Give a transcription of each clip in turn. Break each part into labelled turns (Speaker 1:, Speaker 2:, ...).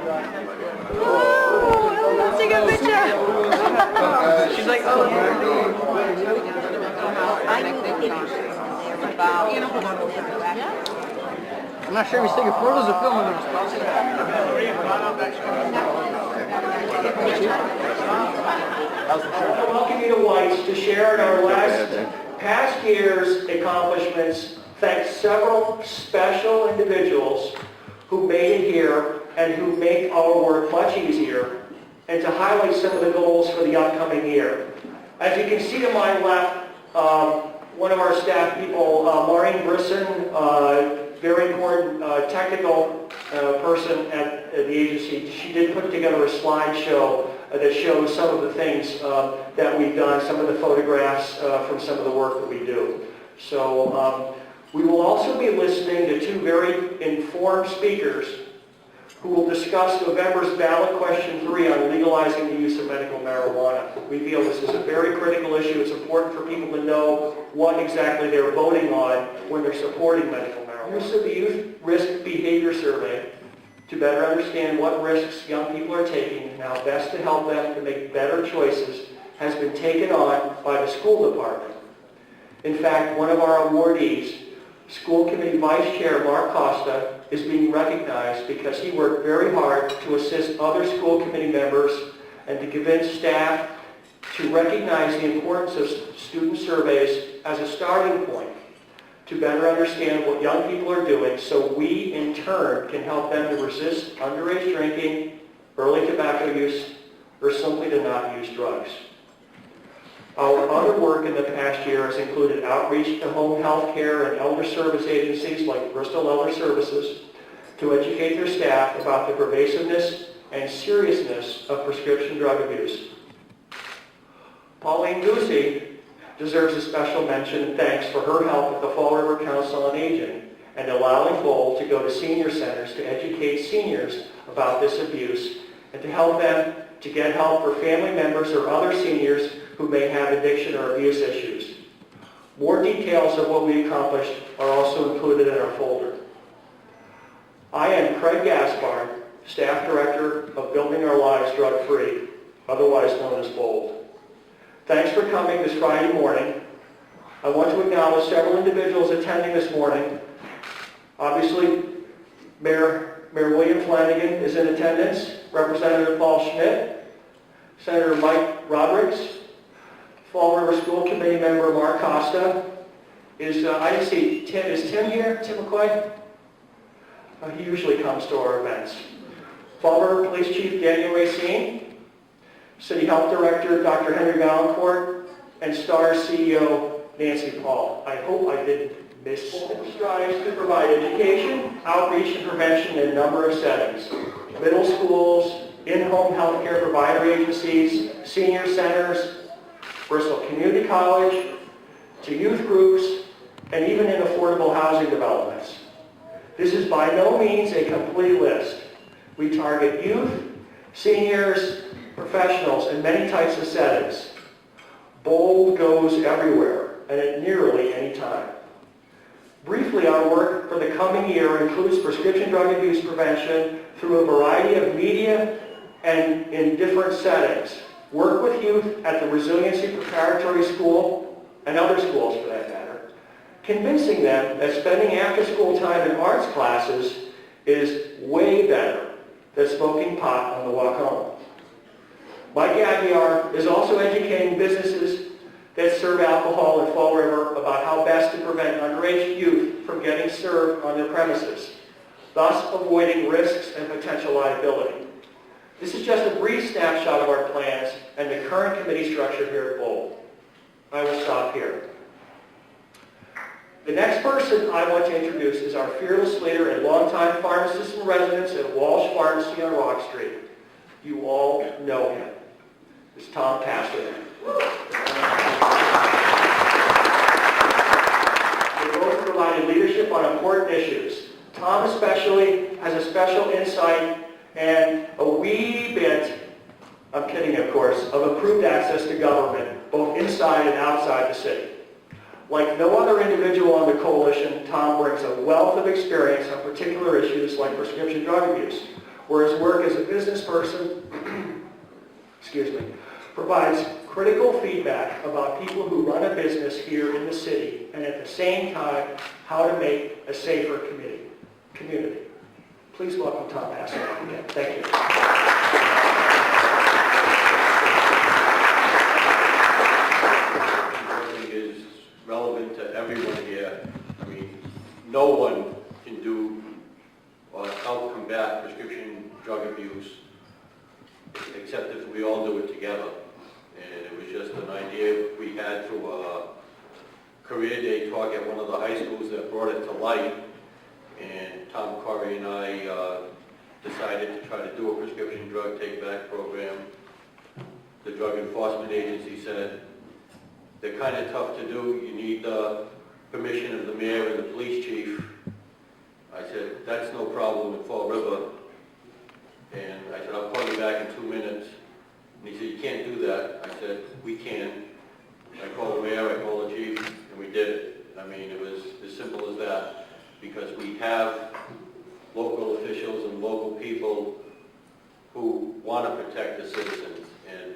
Speaker 1: Oh, let's take a picture.
Speaker 2: She's like, oh, I'm not sure if he's taking photos or filming them.
Speaker 3: I welcome you to White's to share in our past year's accomplishments. Thanks several special individuals who made it here and who make our work much easier, and to highlight some of the goals for the upcoming year. As you can see to my left, one of our staff people, Maureen Brisson, very important technical person at the agency. She did put together a slideshow that shows some of the things that we've done, some of the photographs from some of the work that we do. So we will also be listening to two very informed speakers who will discuss November's ballot question 3 on legalizing the use of medical marijuana. We feel this is a very critical issue. It's important for people to know what exactly they're voting on when they're supporting medical marijuana. Use of the Youth Risk Behavior Survey to better understand what risks young people are taking and how best to help them to make better choices has been taken on by the school department. In fact, one of our awardees, School Committee Vice Chair Mark Costa, is being recognized because he worked very hard to assist other school committee members and to convince staff to recognize the importance of student surveys as a starting point to better understand what young people are doing, so we in turn can help them to resist underage drinking, early tobacco use, or simply to not use drugs. Our other work in the past year has included outreach to home health care and elder service agencies like Bristol Elder Services to educate their staff about the pervasiveness and seriousness of prescription drug abuse. Pauline Goosey deserves a special mention and thanks for her help with the Fall River Council on Aging and allowing Bold to go to senior centers to educate seniors about this abuse and to help them to get help for family members or other seniors who may have addiction or abuse issues. More details of what we accomplished are also included in our folder. I am Craig Gaspard, Staff Director of Building Our Lives Drug-Free, otherwise known as BOLD. Thanks for coming this Friday morning. I want to acknowledge several individuals attending this morning. Obviously, Mayor William Flanagan is in attendance, Representative Paul Schmidt, Senator Mike Roberts, Fall River School Committee member Mark Costa. I didn't see Tim. Is Tim here? Tim McCoy? He usually comes to our events. Fall River Police Chief Daniel Racine, City Health Director Dr. Henry Valancourt, and STAR CEO Nancy Paul. I hope I didn't miss. Strives to provide education, outreach, and prevention in a number of settings. Middle schools, in-home healthcare provider agencies, senior centers, Bristol Community College, to youth groups, and even in affordable housing developments. This is by no means a complete list. We target youth, seniors, professionals in many types of settings. BOLD goes everywhere and at nearly any time. Briefly, our work for the coming year includes prescription drug abuse prevention through a variety of media and in different settings. Work with youth at the Resiliency Preparatory School and other schools for that matter, convincing them that spending after-school time in arts classes is way better than smoking pot on the walk home. Mike Aguiar is also educating businesses that serve alcohol in Fall River about how best to prevent underage youth from getting served on their premises, thus avoiding risks and potential liability. This is just a brief snapshot of our plans and the current committee structure here at BOLD. I will stop here. The next person I want to introduce is our fearless leader and longtime pharmacist in residence at Walsh Pharmacy on Rock Street. You all know him. It's Tom Pasternak. They both provided leadership on important issues. Tom especially has a special insight and a wee bit, I'm kidding of course, of improved access to government, both inside and outside the city. Like no other individual on the coalition, Tom brings a wealth of experience on particular issues like prescription drug abuse. where his work as a business person excuse me, provides critical feedback about people who run a business here in the city, and at the same time, how to make a safer community. Please welcome Tom Hassel again. Thank you.
Speaker 4: Is relevant to everyone here. I mean, no one can do or help combat prescription drug abuse except if we all do it together. And it was just an idea we had through a career day talk at one of the high schools that brought it to light. And Tom Corey and I decided to try to do a prescription drug take-back program. The Drug Enforcement Agency said, they're kind of tough to do. You need the permission of the mayor and the police chief. I said, that's no problem in Fall River. And I said, I'll call you back in 2 minutes. And he said, you can't do that. I said, we can. I called the mayor, I called the chief, and we did it. I mean, it was as simple as that. Because we have local officials and local people who want to protect the citizens. And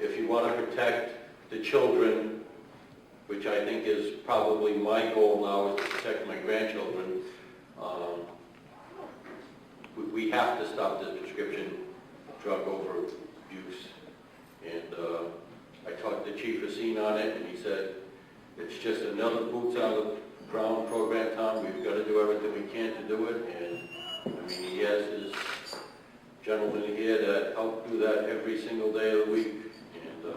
Speaker 4: if you want to protect the children, which I think is probably my goal now, is to protect my grandchildren, we have to stop this prescription drug overuse. And I talked to Chief Racine on it, and he said, it's just another boots on the ground program, Tom. We've got to do everything we can to do it. And I mean, he has his gentlemen here that help do that every single day of the week. And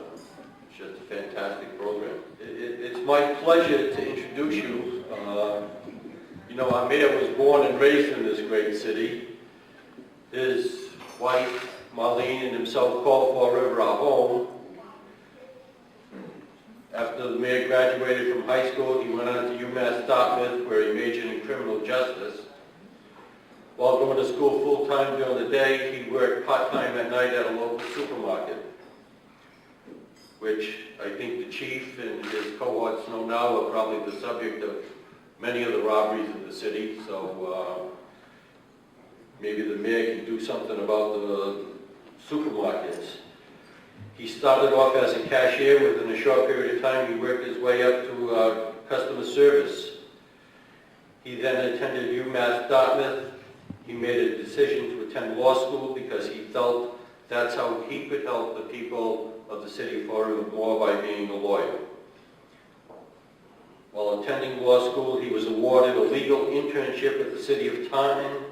Speaker 4: it's just a fantastic program. It's my pleasure to introduce you. You know, our mayor was born and raised in this great city. His wife, Marlene, and himself called Fall River our home. After the mayor graduated from high school, he went on to UMass Dartmouth, where he majored in criminal justice. While going to school full-time during the day, he worked part-time at night at a local supermarket, which I think the chief and his cohorts know now are probably the subject of many of the robberies in the city. So maybe the mayor can do something about the supermarkets. He started off as a cashier. Within a short period of time, he worked his way up to customer service. He then attended UMass Dartmouth. He made a decision to attend law school because he felt that's how he could help the people of the city of Fall River more by being a lawyer. While attending law school, he was awarded a legal internship at the city of Taunton,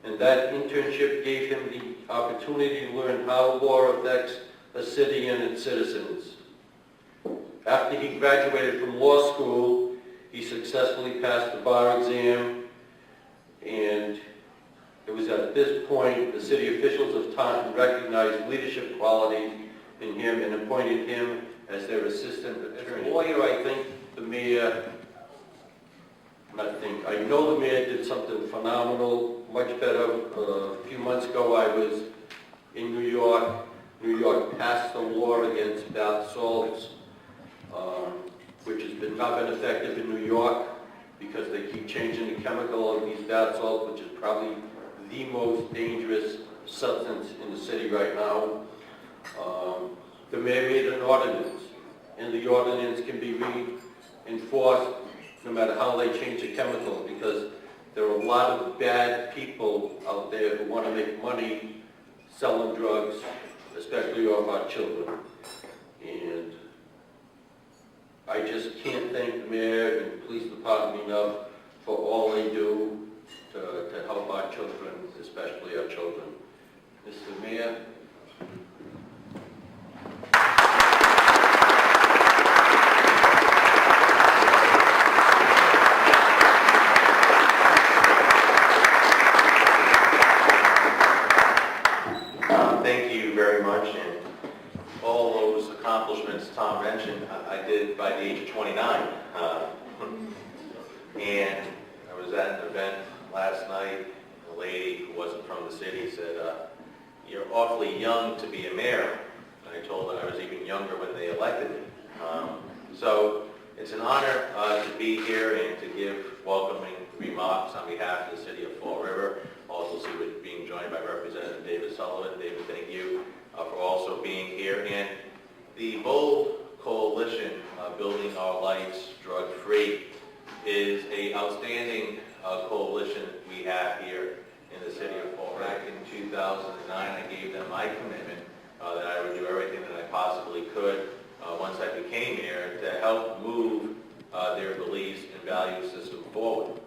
Speaker 4: and that internship gave him the opportunity to learn how law affects a city and its citizens. After he graduated from law school, he successfully passed the bar exam, and it was at this point the city officials of Taunton recognized leadership qualities in him and appointed him as their assistant attorney. As a lawyer, I think the mayor, I know the mayor did something phenomenal, much better. A few months ago I was in New York. New York passed a law against bath salts, which has not been effective in New York because they keep changing the chemical of these bath salts, which is probably the most dangerous substance in the city right now. The mayor made an ordinance, and the ordinance can be reinforced no matter how they change the chemicals, because there are a lot of bad people out there who want to make money selling drugs, especially of our children. And I just can't thank the mayor and the police department enough for all they do to help our children, especially our children. Mr. Mayor.
Speaker 5: Thank you very much, and all those accomplishments Tom mentioned, I did by the age of 29. And I was at an event last night. A lady who wasn't from the city said, "You're awfully young to be a mayor." And I told her I was even younger when they elected me. So it's an honor to be here and to give welcoming remarks on behalf of the city of Fall River. Also, see what being joined joined by Representative David Sullivan. David, thank you for also being here. And the BOLD Coalition, Building Our Lives Drug-Free, is an outstanding coalition we have here in the city of Fall River. Back in 2009, I gave them my commitment that I would do everything that I possibly could once I became mayor to help move their beliefs and value system forward.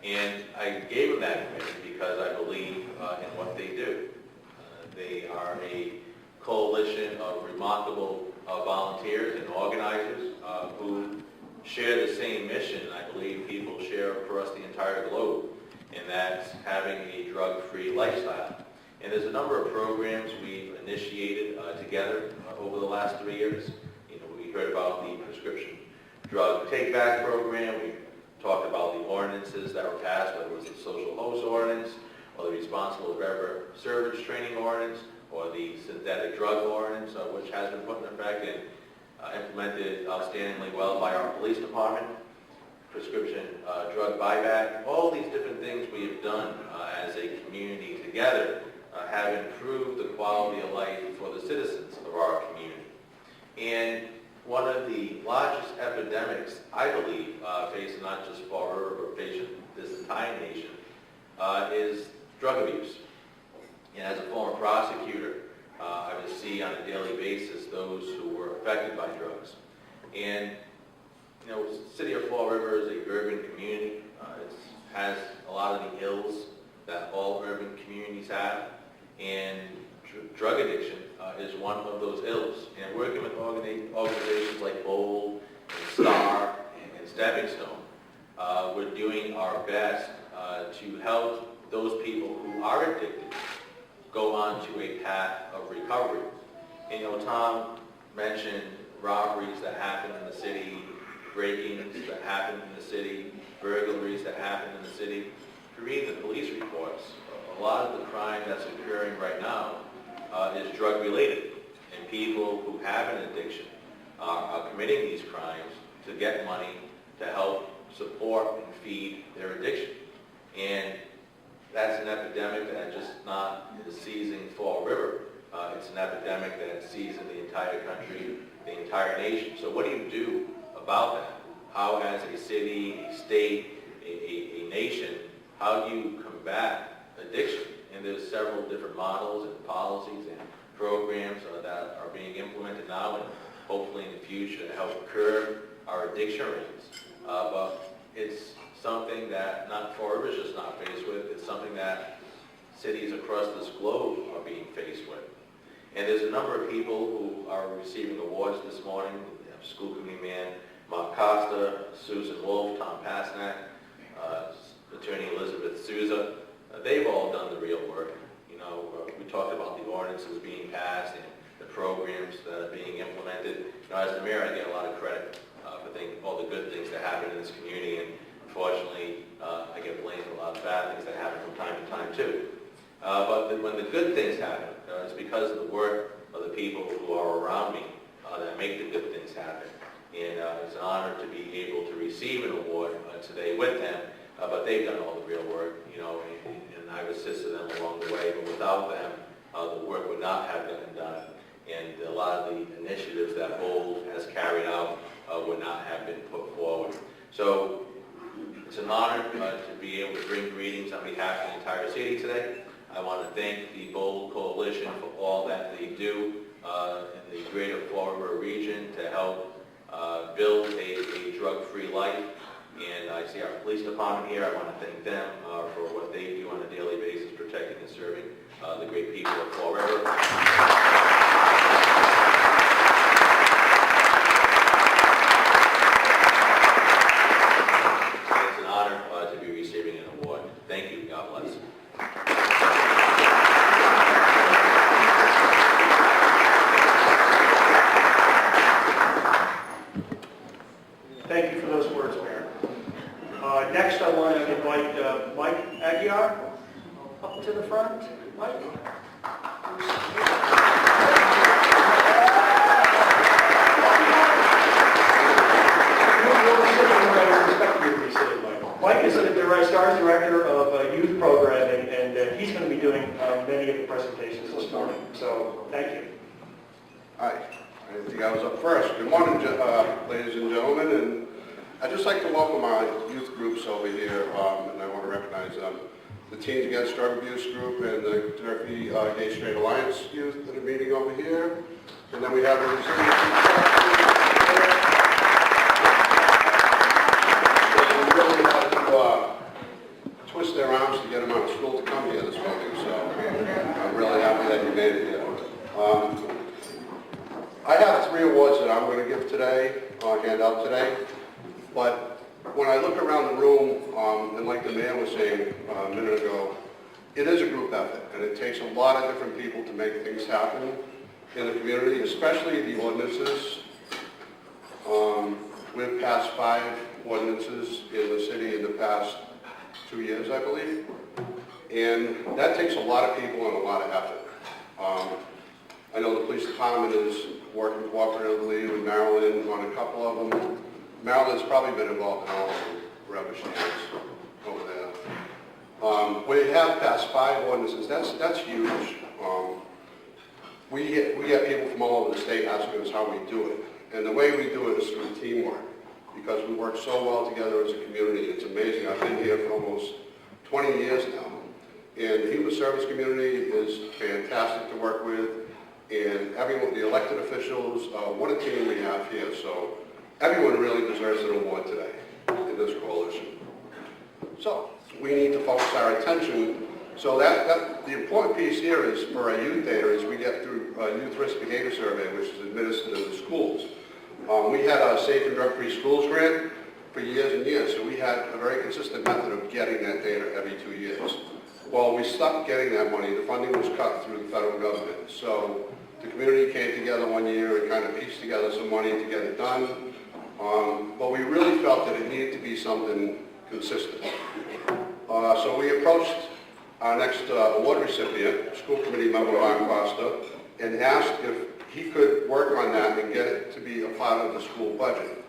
Speaker 5: And I gave them that commitment because I believe in what they do. They are a coalition of remarkable volunteers and organizers who share the same mission I believe people share across the entire globe, and that's having a drug-free lifestyle. And there's a number of programs we've initiated together over the last 3 years. You know, we heard about the prescription drug take-back program. We talked about the ordinances that were passed, whether it was the social host ordinance, or the responsible driver service training ordinance, or the synthetic drug ordinance, which has been put in effect and implemented outstandingly well by our police department. Prescription drug buyback, all these different things we have done as a community together have improved the quality of life for the citizens of our community. And one of the largest epidemics, I believe, facing not just Fall River, but facing this entire nation, is drug abuse. And as a former prosecutor, I would see on a daily basis those who were affected by drugs. And you know, the city of Fall River is an urban community. It has a lot of the ills that all urban communities have, and drug addiction is one of those ills. And working with organizations like BOLD and STAR and Stepping Stone, we're doing our best to help those people who are addicted go on to a path of recovery. And you know, Tom mentioned robberies that happen in the city, break-ins that happen in the city, burglaries that happen in the city. If you read the police reports, a lot of the crime that's occurring right now is drug-related. And people who have an addiction are committing these crimes to get money to help support and feed their addiction. And that's an epidemic that just not is seizing Fall River. It's an epidemic that seizing the entire country, the entire nation. So what do you do about that? How, as a city, a state, a nation, how do you combat addiction? And there's several different models and policies and programs that are being implemented now and hopefully in the future to help curb our addiction rates. But it's something that not Fall River is just not faced with. It's something that cities across this globe are being faced with. And there's a number of people who are receiving awards this morning. We have School Committee Man Mark Costa, Susan Wolf, Tom Pasnak, Attorney Elizabeth Souza. They've all done the real work. You know, we talked about the ordinances being passed and the programs that are being implemented. You know, as the mayor, I get a lot of credit for all the good things that happen in this community, and unfortunately, I get blamed for a lot of bad things that happen from time to time too. But when the good things happen, it's because of the work of the people who are around me that make the good things happen. And it's an honor to be able to receive an award today with them. But they've done all the real work, you know, and I've assisted them along the way. But without them, the work would not have gotten done. And a lot of the initiatives that BOLD has carried out would not have been put forward. So it's an honor to be able to bring greetings on behalf of the entire city today. I want to thank the BOLD Coalition for all that they do in the greater Fall River region to help build a drug-free life. And I see our police department here. I want to thank them for what they do on a daily basis, protecting and serving the great people of Fall River. It's an honor to be receiving an award. Thank you. God bless.
Speaker 3: Thank you for those words, Mayor. Next, I want to invite Mike Aguiar up to the front. Mike? presentations this morning. So thank you.
Speaker 6: Hi, I didn't think I was up first. Good morning, ladies and gentlemen, and I'd just like to welcome our youth groups over here, and I want to recognize the Teens Against Drug Abuse group and the Turkey Gay Straight Alliance youth that are meeting over here. And then we have the we really had to twist their arms to get them out of school to come here this morning, so I'm really happy that you made it here. I have 3 awards that I'm going to give today, hand out today, but when I look around the room, and like the mayor was saying a minute ago, it is a group effort, and it takes a lot of different people to make things happen in the community, especially the ordinances. We've passed 5 ordinances in the city in the past 2 years, I believe, and that takes a lot of people and a lot of effort. I know the police department is working cooperatively with Marilyn on a couple of them. Marilyn's probably been involved in all of them, wherever she is over there. We have passed 5 ordinances. That's huge. We get people from all over the state asking us how we do it. And the way we do it is through teamwork, because we work so well together as a community. It's amazing. I've been here for almost 20 years now. And the human service community is fantastic to work with. And everyone, the elected officials, what a team we have here. So everyone really deserves an award today in this coalition. So we need to focus our attention. So that the important piece here is for our youth data is we get through a youth risk behavior survey, which is administered in the schools. We had a Safe and Drug-Free Schools grant for years and years, so we had a very consistent method of getting that data every 2 years. Well, we stopped getting that money. The funding was cut through the federal government. So the community came together one year and kind of pieced together some money to get it done. But we really felt that it needed to be something consistent. So we approached our next award recipient, school committee member Mark Costa, and asked if he could work on that and get it to be a part of the school budget.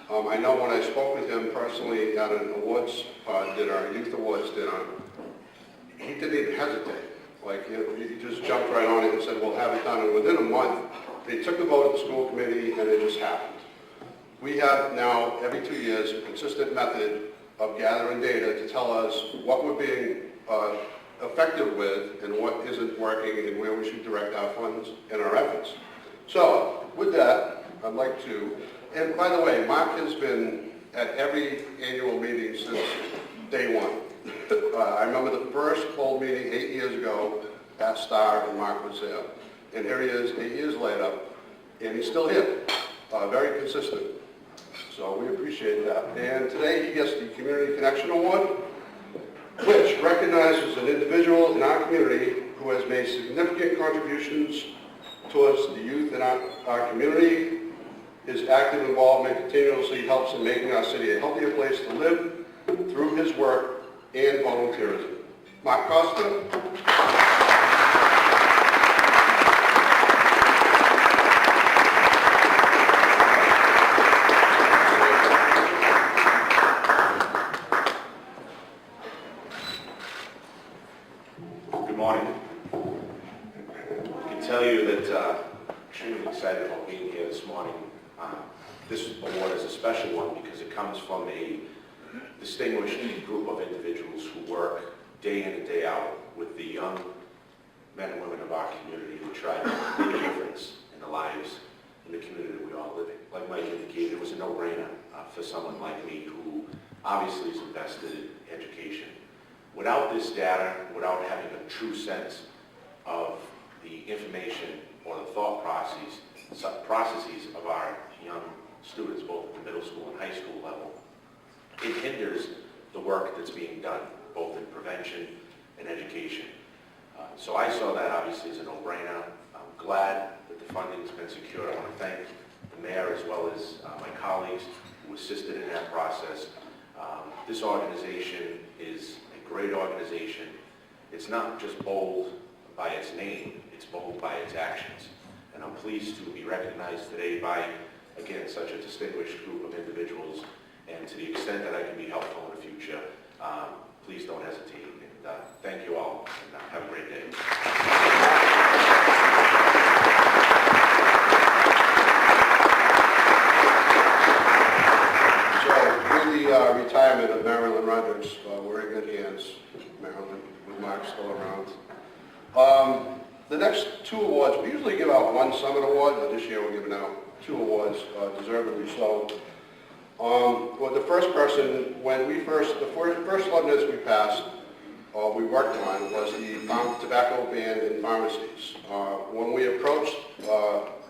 Speaker 6: I know when I spoke with him personally at an awards dinner, a youth awards dinner, he didn't even hesitate. Like, he just jumped right on it and said, we'll have it done. And within a month, they took the vote at the school committee, and it just happened. We have now, every 2 years, a consistent method of gathering data to tell us what we're being effective with and what isn't working and where we should direct our funds and our efforts. So, with that, I'd like to, and by the way, Mark has been at every annual meeting since day one. I remember the first poll meeting 8 years ago at Star, and Mark was there. And here he is 8 years later, and he's still here, very consistent. So we appreciate that. And today he gets the Community Connection Award, which recognizes an individual in our community who has made significant contributions towards the youth in our community. His active involvement continuously helps in making our city a healthier place to live through his work and volunteerism. Mark Costa.
Speaker 7: Good morning. I can tell you that I'm extremely excited about being here this morning. This award is a special one because it comes from a distinguished group of individuals who work day in and day out with the young men and women of our community who try to make a difference in the lives in the community we all live in. Like Mike indicated, it was a no-brainer for someone like me who obviously is invested in education. Without this data, without having a true sense of the information or the thought processes of our young students, both at the middle school and high school level, it hinders the work that's being done, both in prevention and education. So I saw that obviously as a no-brainer. I'm glad that the funding's been secured. I want to thank the mayor as well as my colleagues who assisted in that process. This organization is a great organization. It's not just bold by its name, it's bold by its actions. And I'm pleased to be recognized today by, again, such a distinguished group of individuals. And to the extent that I can be helpful in the future, please don't hesitate in thank you all, and have a great day.
Speaker 6: Retirement of Marilyn Rogers, we're in good hands, Marilyn, with Mark still around. The next two awards, we usually give out one Summit Award, but this year we're giving out two awards, deservedly so. Well, the first person, the first ordinance we passed, we worked on was the tobacco ban in pharmacies. When we approached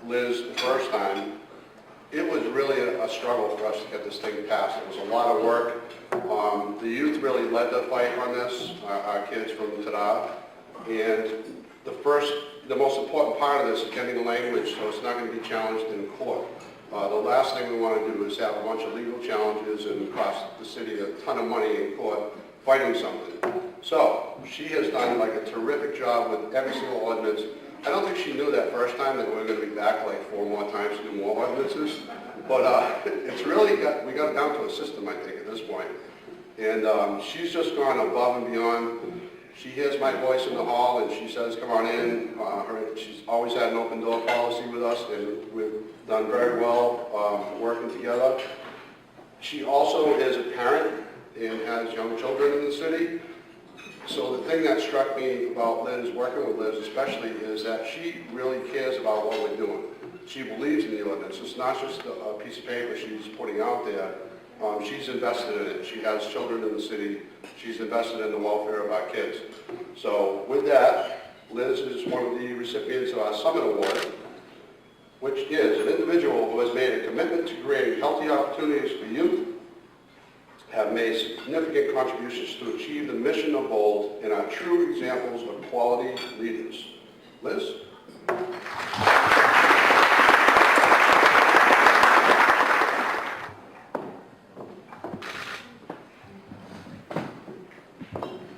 Speaker 6: Liz the first time, it was really a struggle for us to get this thing passed. It was a lot of work. The youth really led the fight on this, our kids from Tada. And the most important part of this is getting the language so it's not going to be challenged in court. The last thing we want to do is have a bunch of legal challenges and cost the city a ton of money in court fighting something. So she has done like a terrific job with every single ordinance. I don't think she knew that first time that we were going to be back like 4 more times to do more ordinances. But it's really we got it down to a system, I think, at this point. And she's just gone above and beyond. She hears my voice in the hall and she says, come on in. She's always had an open door policy with us, and we've done very well working together. She also is a parent and has young children in the city. So the thing that struck me about Liz, working with Liz especially, is that she really cares about what we're doing. She believes in the ordinance. It's not just a piece of paper she's putting out there. She's invested in it. She has children in the city. She's invested in the welfare of our kids. So with that, Liz is one of the recipients of our Summit Award, which is an individual who has made a commitment to creating healthy opportunities for youth, have made significant contributions to achieve the mission of BOLD, and are true examples of quality leaders. Liz?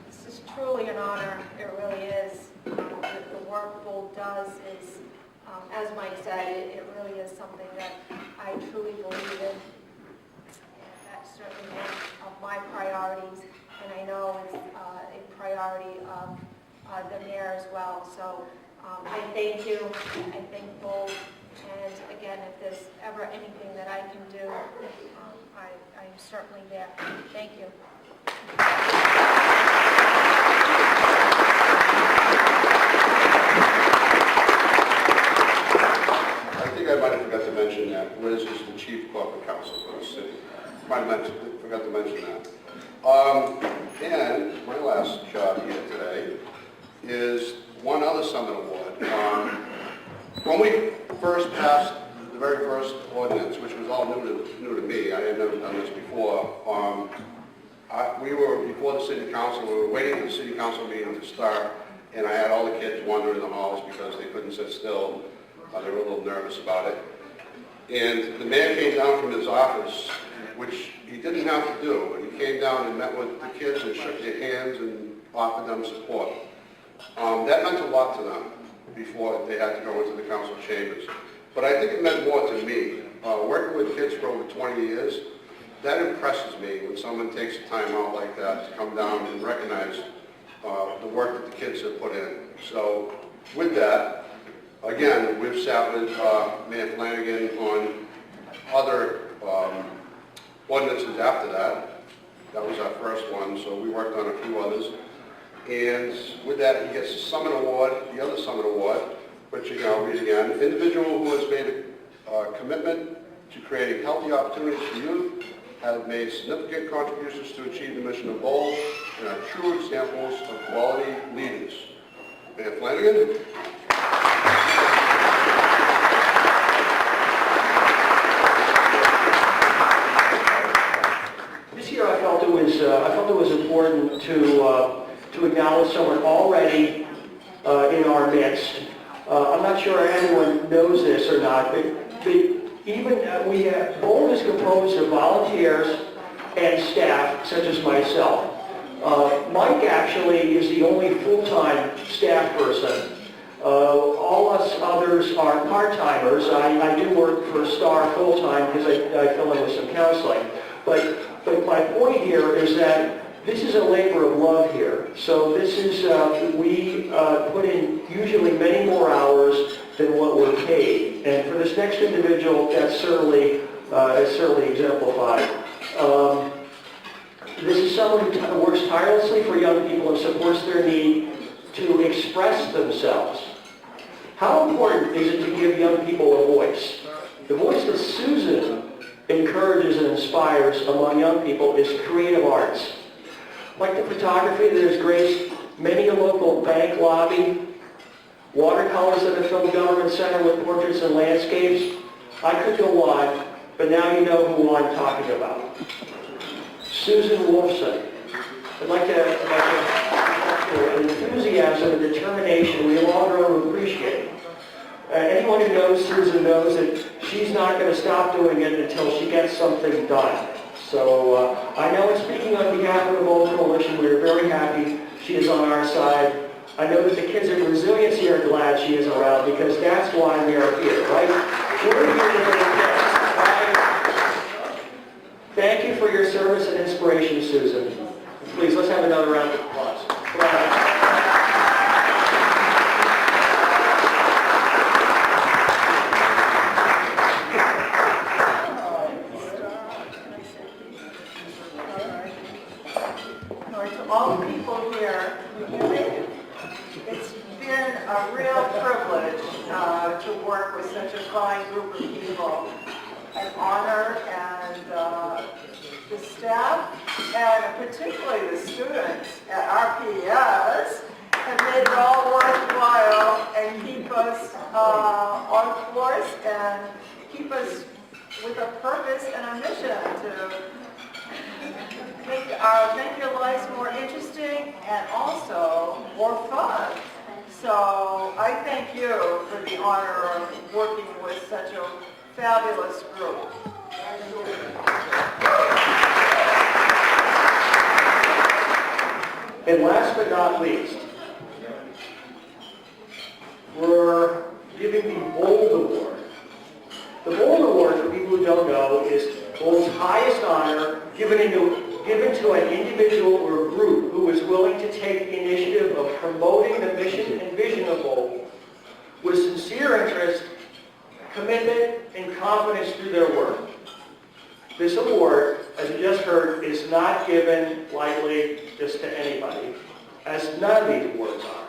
Speaker 1: This is truly an honor. It really is. The work BOLD does is, as Mike said, it really is something that I truly believe in. That's certainly one of my priorities, and I know it's a priority of the mayor as well. So I thank you. I thank BOLD. And again, if there's ever anything that I can do, I'm certainly there. Thank you.
Speaker 6: I think I might have forgot to mention that Liz is the chief corporate counsel for the city. Forgot to mention that. And my last job here today is one other Summit Award. When we first passed the very first ordinance, which was all new to me, I had never done this before, we were before the city council, we were waiting for the city council meeting to start, and I had all the kids wandering the halls because they couldn't sit still. They were a little nervous about it. And the mayor came down from his office, which he didn't have to do, but he came down and met with the kids and shook their hands and offered them support. That meant a lot to them before they had to go into the council chambers. But I think it meant more to me. Working with kids for over 20 years, that impresses me when someone takes the time out like that to come down and recognize the work that the kids have put in. So with that, again, we've sat with Mayor Flanagan on other ordinances after that. That was our first one, so we worked on a few others. And with that, he gets the Summit Award, the other Summit Award, which you can all read again. Individual who has made a commitment to creating healthy opportunities for youth, have made significant contributions to achieve the mission of BOLD, and are true examples of quality leaders. Mayor Flanagan.
Speaker 3: This year I felt it was important to acknowledge someone already in our midst. I'm not sure anyone knows this or not, but even BOLD is composed of volunteers and staff, such as myself. Mike actually is the only full-time staff person. All us others are part-timers. I do work for STAR full-time because I fill in with some counseling. But my point here is that This is a labor of love here. So this is, we put in usually many more hours than what we're paid. And for this next individual, that's certainly exemplified. This is someone who works tirelessly for young people and supports their need to express themselves. How important is it to give young people a voice? The voice that Susan encourages and inspires among young people is creative arts. Like the photography that has graced many a local bank lobby, watercolors that have filled Government Center with portraits and landscapes. I could go on, but now you know who I'm talking about. Susan Wolfson. I'd like to an enthusiasm and determination we all grow to appreciate. Anyone who knows Susan knows that she's not going to stop doing it until she gets something done. So I know, and speaking on behalf of the Bold Coalition, we are very happy she is on our side. I know that the kids at Resiliency are glad she is around, because that's why we are here, right? We're here to make kids, right? Thank you for your service and inspiration, Susan. Please, let's have another round of applause.
Speaker 8: To all the people here, it's been a real privilege to work with such a fine group of people. An honor, and the staff, and particularly the students at RPS, have made it all worthwhile and keep us on course and keep us with a purpose and a mission to make your lives more interesting and also more fun. So I thank you for the honor of working with such a fabulous group.
Speaker 3: And last but not least, we're giving the Bold Award. The Bold Award, for people who don't know, is Bold's highest honor given to an individual or group who is willing to take the initiative of promoting the mission and vision of Bold with sincere interest, commitment, and confidence through their work. This award, as you just heard, is not given lightly just to anybody, as none of these awards are.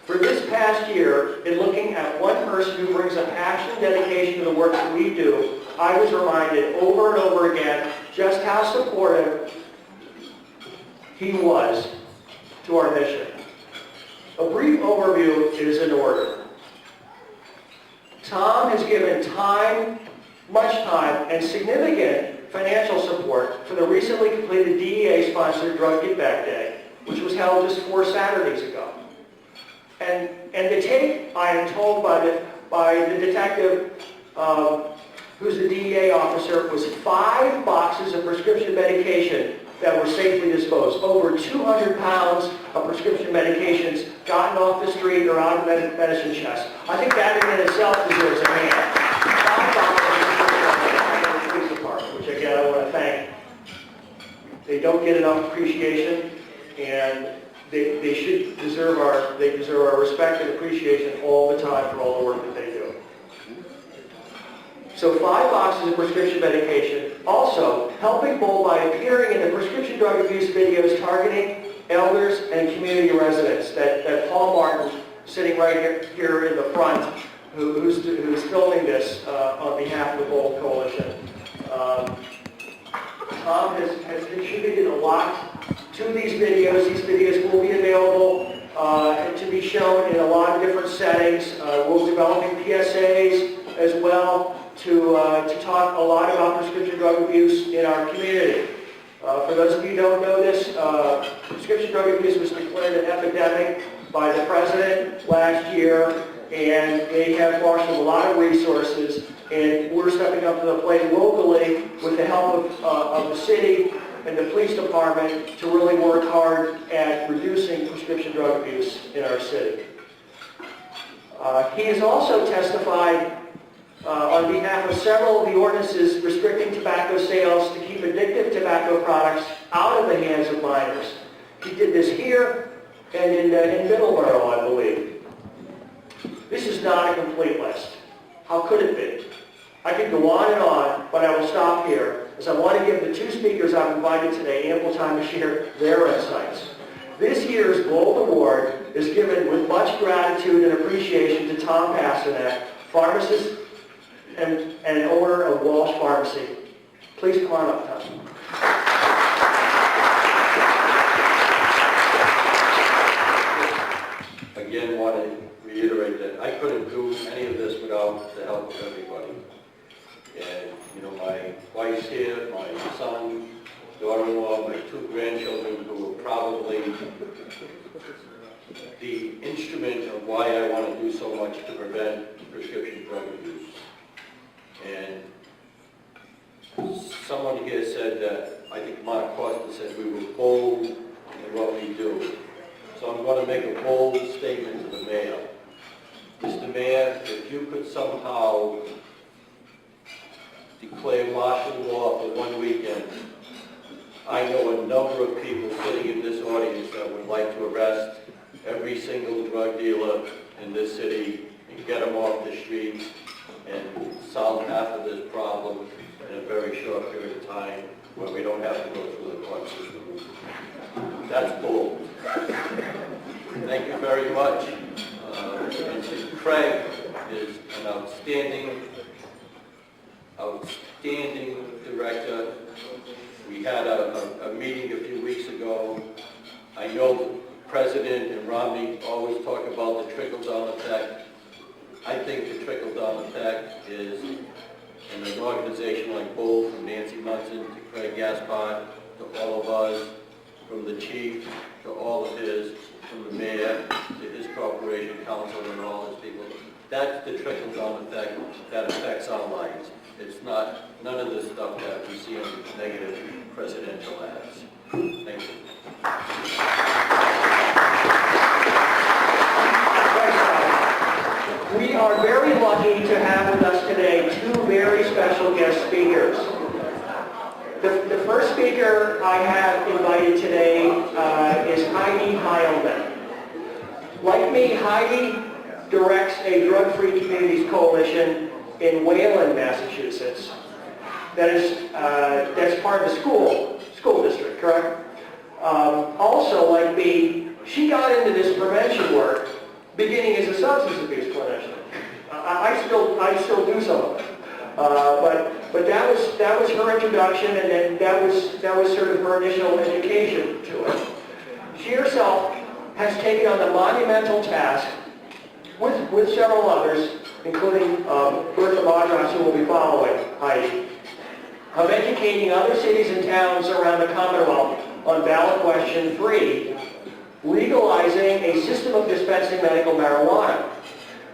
Speaker 3: For this past year, in looking at one person who brings a passion and dedication to the work that we do, I was reminded over and over again just how supportive he was to our mission. A brief overview is in order. Tom has given time, much time, and significant financial support for the recently completed DEA-sponsored Drug Get Back Day, which was held just 4 Saturdays ago. And the take, I am told by the detective, who's the DEA officer, was 5 boxes of prescription medication that were safely disposed. Over 200 pounds of prescription medications gotten off the street or out of medicine chests. I think that in itself deserves a hand. 5 boxes of police department, which again I want to thank. They don't get enough appreciation, and they should deserve our respect and appreciation all the time for all the work that they do. So 5 boxes of prescription medication. Also, helping Bold by appearing in the prescription drug abuse videos targeting elders and community residents that Paul Martin, sitting right here in the front, who's filming this on behalf of the Bold Coalition. Tom has contributed a lot to these videos. These videos will be available to be shown in a lot of different settings. We're developing PSAs as well to talk a lot about prescription drug abuse in our community. For those of you who don't know this, prescription drug abuse was declared an epidemic by the President last year, and they have marshaled a lot of resources, and we're stepping up to the plate locally with the help of the city and the police department to really work hard at reducing prescription drug abuse in our city. He has also testified on behalf of several of the ordinances restricting tobacco sales to keep addictive tobacco products out of the hands of minors. He did this here and in Middleborough, I believe. This is not a complete list. How could it be? I could go on, but I will stop here, as I want to give the two speakers I've invited today ample time to share their insights. This year's Gold Award is given with much gratitude and appreciation to Tom Pasternak, pharmacist and owner of Walsh Pharmacy. Please come on up, Tom.
Speaker 4: Again, want to reiterate that I couldn't do any of this without the help of everybody. And, you know, my wife's here, my son, daughter-in-law, my two grandchildren, who are probably the instrument of why I want to do so much to prevent prescription drug abuse. And someone here said that, I think Mark Costa said we were bold in what we do. So I'm going to make a bold statement to the mayor. Mr. Mayor, if you could somehow declare martial law for one weekend, I know a number of people sitting in this audience that would like to arrest every single drug dealer in this city and get them off the streets and solve half of this problem in a very short period of time where we don't have to go through the court system. That's bold. Thank you very much. Vincent Craig is an outstanding director. We had a meeting a few weeks ago. I know the President and Romney always talk about the trickle-down effect. I think the trickle-down effect is in an organization like Bold, from Nancy Munson to Craig Gaspard, to all of us, from the chief to all of his, from the mayor to his corporation council and all his people. That's the trickle-down effect that affects our lives. It's not none of the stuff that we see on negative presidential ads. Thank you.
Speaker 3: We are very lucky to have with us today two very special guest speakers. The first speaker I have invited today is Heidi Heilman. Like me, Heidi directs a Drug-Free Communities Coalition in Wayland, Massachusetts. That's part of the school district, correct? Also, like me, she got into this prevention work beginning as a substance abuse clinician. I still do some of it. But that was her introduction, and then that was sort of her initial education to it. She herself has taken on the monumental task, with several others, including Bertha Madras, who will be following Heidi, of educating other cities and towns around the Commonwealth on ballot question 3, legalizing a system of dispensing medical marijuana.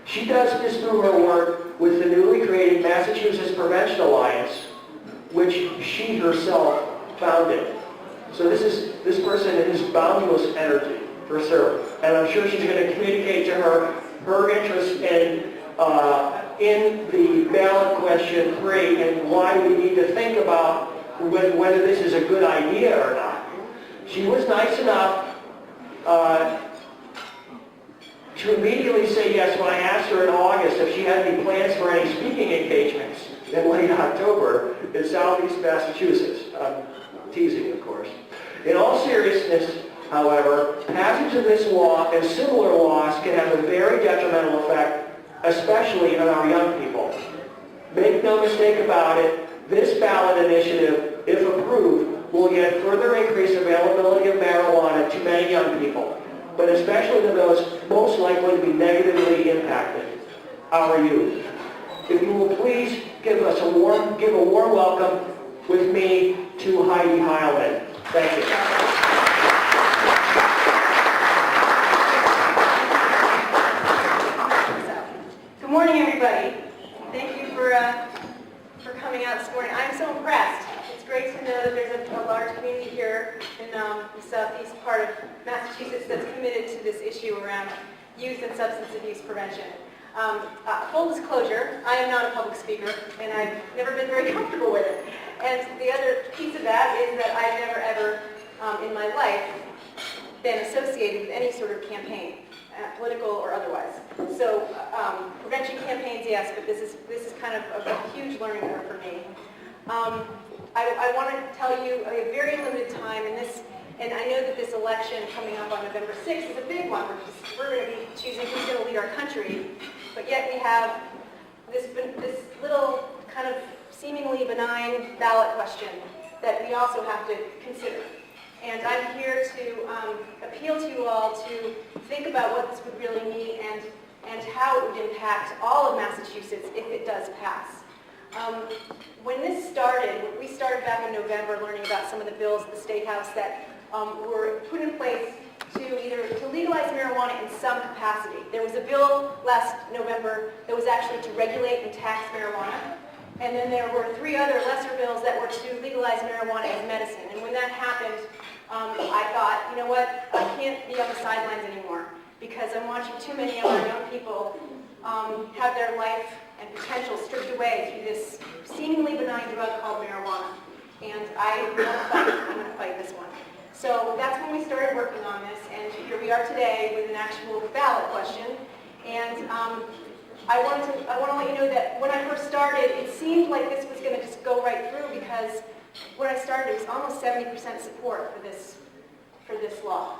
Speaker 3: She does this through her work with the newly created Massachusetts Prevention Alliance, which she herself founded. So this person has boundless energy for service, and I'm sure she's going to communicate to her interest in the ballot question 3 and why we need to think about whether this is a good idea or not. She was nice enough to immediately say yes when I asked her in August if she had any plans for any speaking engagements in late October in Southeast Massachusetts. I'm teasing, of course. In all seriousness, however, passage of this law and similar laws can have a very detrimental effect, especially on our young people. Make no mistake about it, this ballot initiative, if approved, will yet further increase availability of marijuana to many young people, but especially to those most likely to be negatively impacted, our youth. If you will please give a warm welcome with me to Heidi Heilman. Thank you.
Speaker 1: Good morning, everybody. Thank you for coming out this morning. I'm so impressed. It's great to know that there's a large community here in the southeast part of Massachusetts that's committed to this issue around youth and substance abuse prevention.
Speaker 9: Full disclosure, I am not a public speaker, and I've never been very comfortable with it. And the other piece of that is that I've never ever in my life been associated with any sort of campaign, political or otherwise. So prevention campaigns, yes, but this is kind of a huge learning curve for me. I want to tell you I have very limited time, and I know that this election coming up on November 6th is a big one. We're going to be choosing who's going to lead our country, but yet we have this little kind of seemingly benign ballot question that we also have to consider. And I'm here to appeal to you all to think about what this would really mean and how it would impact all of Massachusetts if it does pass. When this started, we started back in November learning about some of the bills at the State House that were put in place to legalize marijuana in some capacity. There was a bill last November that was actually to regulate and tax marijuana. And then there were 3 other lesser bills that were to legalize marijuana as medicine. And when that happened, I thought, you know what, I can't be on the sidelines anymore because I'm watching too many of our young people have their life and potential stripped away through this seemingly benign drug called marijuana. And I'm going to fight this one. So that's when we started working on this, and here we are today with an actual ballot question. And I want to let you know that when I first started, it seemed like this was going to just go right through because when I started, it was almost 70% support for this law.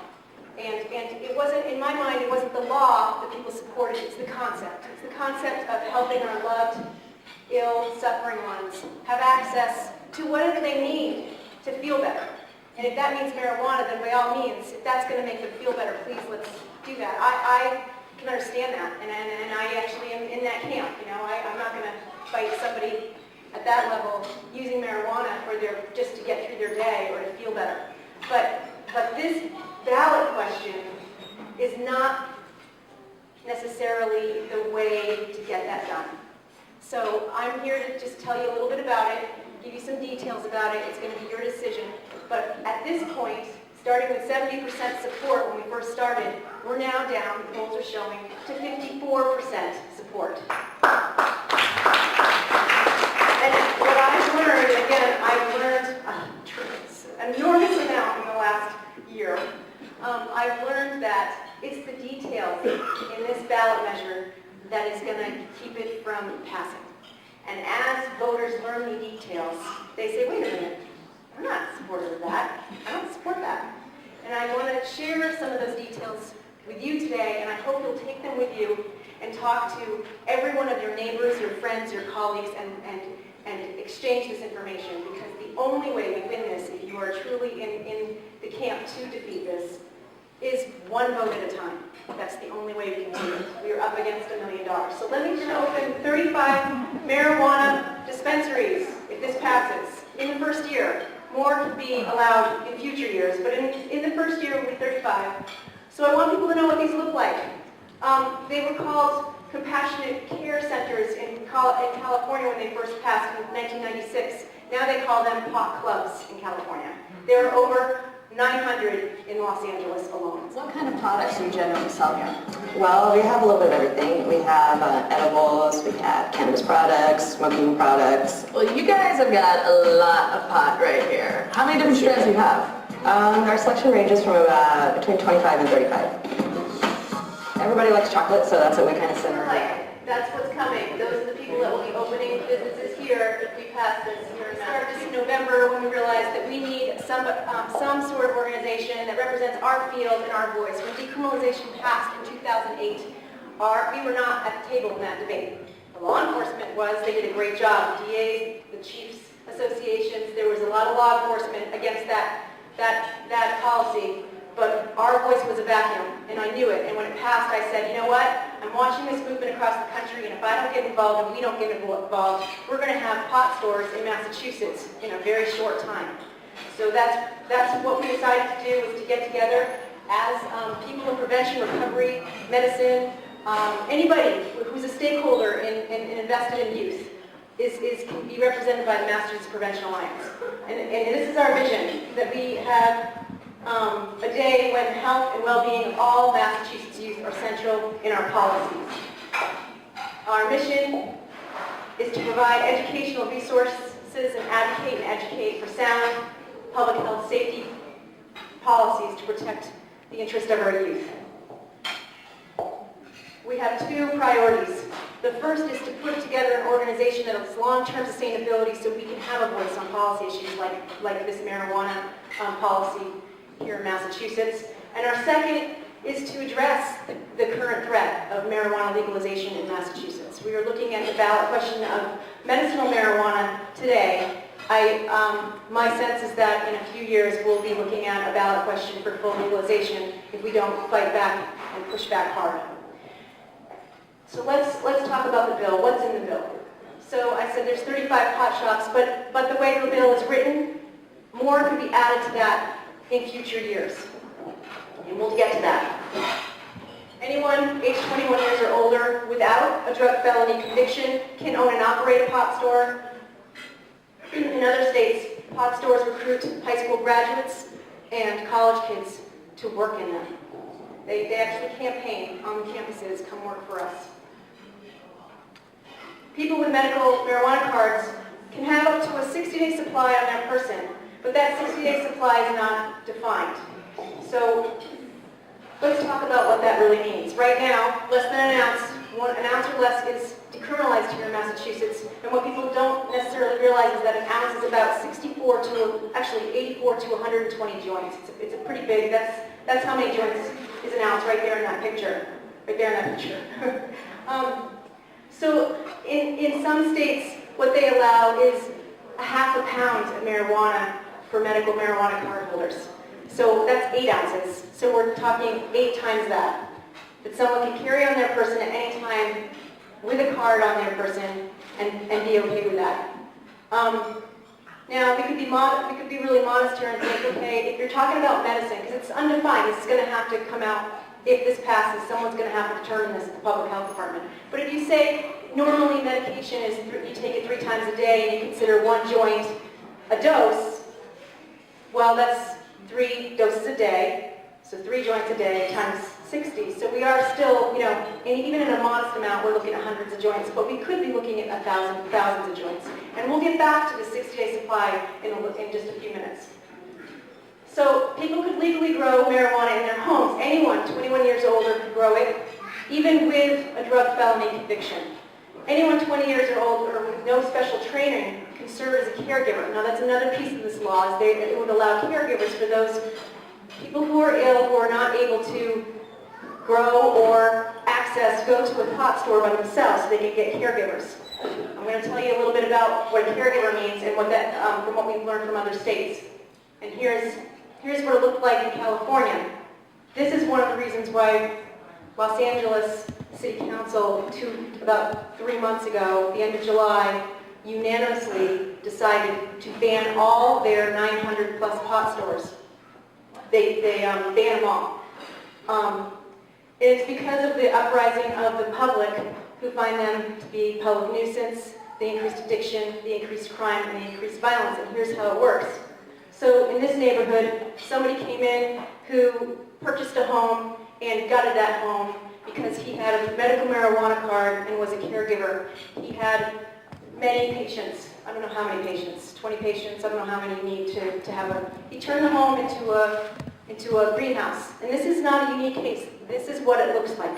Speaker 9: And it wasn't, in my mind, it wasn't the law that people supported, it's the concept. It's the concept of helping our loved, ill, suffering ones have access to whatever they need to feel better. And if that means marijuana, then by all means, if that's going to make them feel better, please let's do that. I can understand that, and I actually am in that camp. You know, I'm not going to fight somebody at that level using marijuana just to get through their day or to feel better. But this ballot question is not necessarily the way to get that done. So I'm here to just tell you a little bit about it, give you some details about it. It's going to be your decision. But at this point, starting with 70% support when we first started, we're now down, the polls are showing, to 54% support. And what I've learned, again, I've learned an enormous amount in the last year. I've learned that it's the details in this ballot measure that is going to keep it from passing. And as voters learn the details, they say, wait a minute, I'm not supportive of that. I don't support that. And I want to share some of those details with you today, and I hope you'll take them with you and talk to every one of your neighbors, your friends, your colleagues, and exchange this information, because the only way we win this, if you are truly in the camp to defeat this, is one vote at a time. That's the only way we can do it. We are up against $1 million. So let me just open 35 marijuana dispensaries if this passes in the first year. More could be allowed in future years, but in the first year it will be 35. So I want people to know what these look like. They were called compassionate care centers in California when they first passed in 1996. Now they call them pot clubs in California. There are over 900 in Los Angeles alone.
Speaker 10: What kind of products do you generally sell here? Well, we have a little bit of everything. We have edibles, we have cannabis products, smoking products.
Speaker 11: Well, you guys have got a lot of pot right here. How many different strands do you have?
Speaker 10: Our selection ranges from between 25 and 35. Everybody likes chocolate, so that's what we kind of center.
Speaker 9: That's what's coming. Those are the people that will be opening businesses here if we pass this here in Massachusetts. In November, when we realized that we need some sort of organization that represents our field and our voice. When decriminalization passed in 2008, we were not at the table in that debate. The law enforcement was. They did a great job. The DAs, the chiefs associations, there was a lot of law enforcement against that policy. But our voice was a vacuum, and I knew it. And when it passed, I said, you know what? I'm watching this movement across the country, and if I don't get involved and we don't get involved, we're going to have pot stores in Massachusetts in a very short time. So that's what we decided to do, was to get together as people in prevention, recovery, medicine, anybody who's a stakeholder in invested in youth can be represented by the Massachusetts Prevention Alliance. And this is our vision, that we have a day when health and well-being of all Massachusetts youth are central in our policies. Our mission is to provide educational resources and educate for sound public health safety policies to protect the interest of our youth. We have two priorities. The first is to put together an organization that has long-term sustainability so we can have a voice on policy issues like this marijuana policy here in Massachusetts. And our second is to address the current threat of marijuana legalization in Massachusetts. We are looking at the ballot question of medicinal marijuana today. My sense is that in a few years we'll be looking at a ballot question for full legalization if we don't fight back and push back hard. So let's talk about the bill. What's in the bill? So I said there's 35 pot shops, but the way the bill is written, more could be added to that in future years. And we'll get to that. Anyone age 21 years or older without a drug felony conviction can own and operate a pot store. In other states, pot stores recruit high school graduates and college kids to work in them. They actually campaign on the campuses, come work for us. People with medical marijuana cards can have up to a 60-day supply on their person, but that 60-day supply is not defined. So let's talk about what that really means. Right now, less than an ounce or less is decriminalized here in Massachusetts, and what people don't necessarily realize is that an ounce is about 84 to 120 joints. It's a pretty big, that's how many joints is an ounce right there in that picture. Right there in that picture. So in some states, what they allow is a half a pound of marijuana for medical marijuana card holders. So that's 8 ounces. So we're talking 8 times that someone can carry on their person at any time with a card on their person and be okay with that. Now, we could be really modest here and think, okay, if you're talking about medicine, because it's undefined, this is going to have to come out. If this passes, someone's going to have to determine this at the public health department. But if you say normally medication is, you take it 3 times a day and you consider 1 joint a dose, well, that's 3 doses a day, so 3 joints a day times 60. So we are still, and even in a modest amount, we're looking at hundreds of joints, but we could be looking at thousands of joints. And we'll get back to the 60-day supply in just a few minutes. So people could legally grow marijuana in their homes. Anyone 21 years older could grow it, even with a drug felony conviction. Anyone 20 years or older with no special training can serve as a caregiver. Now that's another piece of this law, is it would allow caregivers for those people who are ill, who are not able to grow or go to a pot store by themselves, so they can get caregivers. I'm going to tell you a little bit about what a caregiver means and what that, from what we've learned from other states. And here's what it looked like in California. This is one of the reasons why Los Angeles City Council, about 3 months ago, the end of July, unanimously decided to ban all their 900 plus pot stores. They banned them all. It's because of the uprising of the public who find them to be public nuisance, the increased addiction, the increased crime, and the increased violence. And here's how it works. So in this neighborhood, somebody came in who purchased a home and gutted that home because he had a medical marijuana card and was a caregiver. He had many patients. I don't know how many patients, 20 patients, I don't know how many you need to have he turned the home into a greenhouse. And this is not a unique case. This is what it looks like.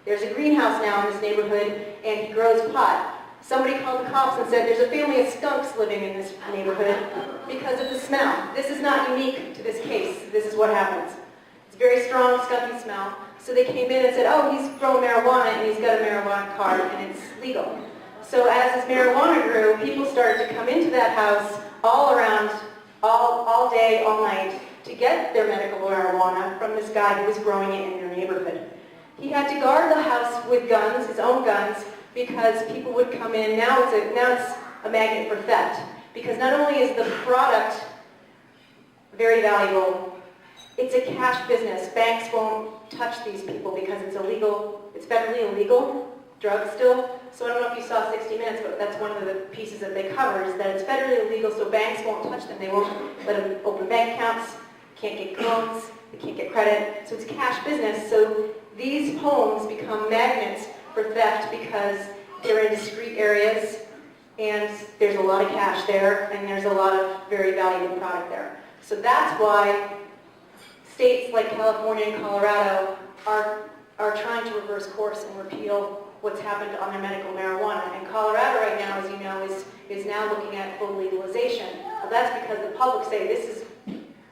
Speaker 9: There's a greenhouse now in this neighborhood and he grows pot. Somebody called the cops and said there's a family of skunks living in this neighborhood because of the smell. This is not unique to this case. This is what happens. It's a very strong, skunky smell. So they came in and said, oh, he's growing marijuana and he's got a marijuana card and it's legal. So as this marijuana grew, people started to come into that house all around, all day, all night, to get their medical marijuana from this guy who was growing it in their neighborhood. He had to guard the house with guns, his own guns, because people would come in. Now it's a magnet for theft. Because not only is the product very valuable, it's a cash business. Banks won't touch these people because it's illegal. It's federally illegal, drugs still. So I don't know if you saw 60 Minutes, but that's one of the pieces that they cover, is that it's federally illegal, so banks won't touch them. They won't let them open bank accounts, can't get loans, they can't get credit. So it's cash business. So these homes become magnets for theft because they're in discrete areas, and there's a lot of cash there, and there's a lot of very valuable product there. So that's why states like California and Colorado are trying to reverse course and repeal what's happened on their medical marijuana. And Colorado right now, as you know, is now looking at full legalization. Well, that's because the public say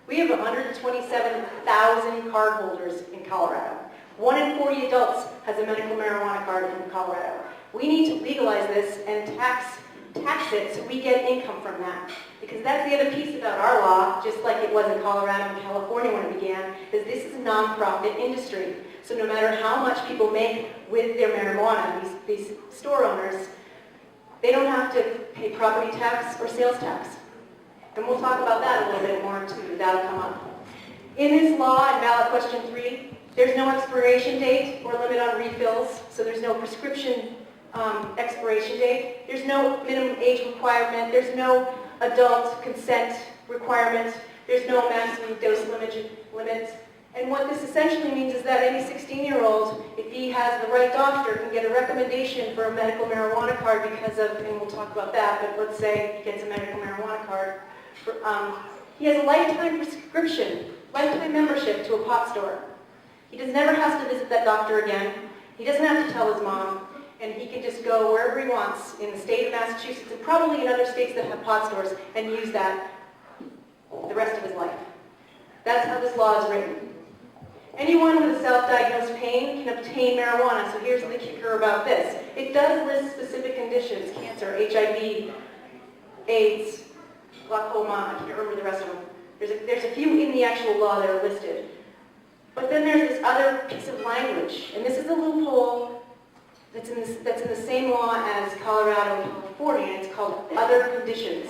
Speaker 9: we have 127,000 card holders in Colorado. 1 in 40 adults has a medical marijuana card in Colorado. We need to legalize this and tax it so we get income from that. Because that's the other piece about our law, just like it was in Colorado and California when it began, is this is a non-profit industry. So no matter how much people make with their marijuana, these store owners, they don't have to pay property tax or sales tax. And we'll talk about that a little bit more too. That'll come up. In this law, in ballot question 3, there's no expiration date or limit on refills, so there's no prescription expiration date. There's no minimum age requirement. There's no adult consent requirement. There's no maximum dose limit. And what this essentially means is that any 16-year-old, if he has the right doctor, can get a recommendation for a medical marijuana card because of, and we'll talk about that, but let's say he gets a medical marijuana card. He has a lifetime prescription, lifetime membership to a pot store. He never has to visit that doctor again. He doesn't have to tell his mom. And he can just go wherever he wants in the state of Massachusetts and probably in other states that have pot stores and use that the rest of his life. That's how this law is written. Anyone with a self-diagnosed pain can obtain marijuana, so here's the kicker about this. It does list specific conditions: cancer, HIV, AIDS, glaucoma, I can't remember the rest of them. There's a few in the actual law that are listed. But then there's this other piece of language, and this is a loophole that's in the same law as Colorado and California, and it's called other conditions.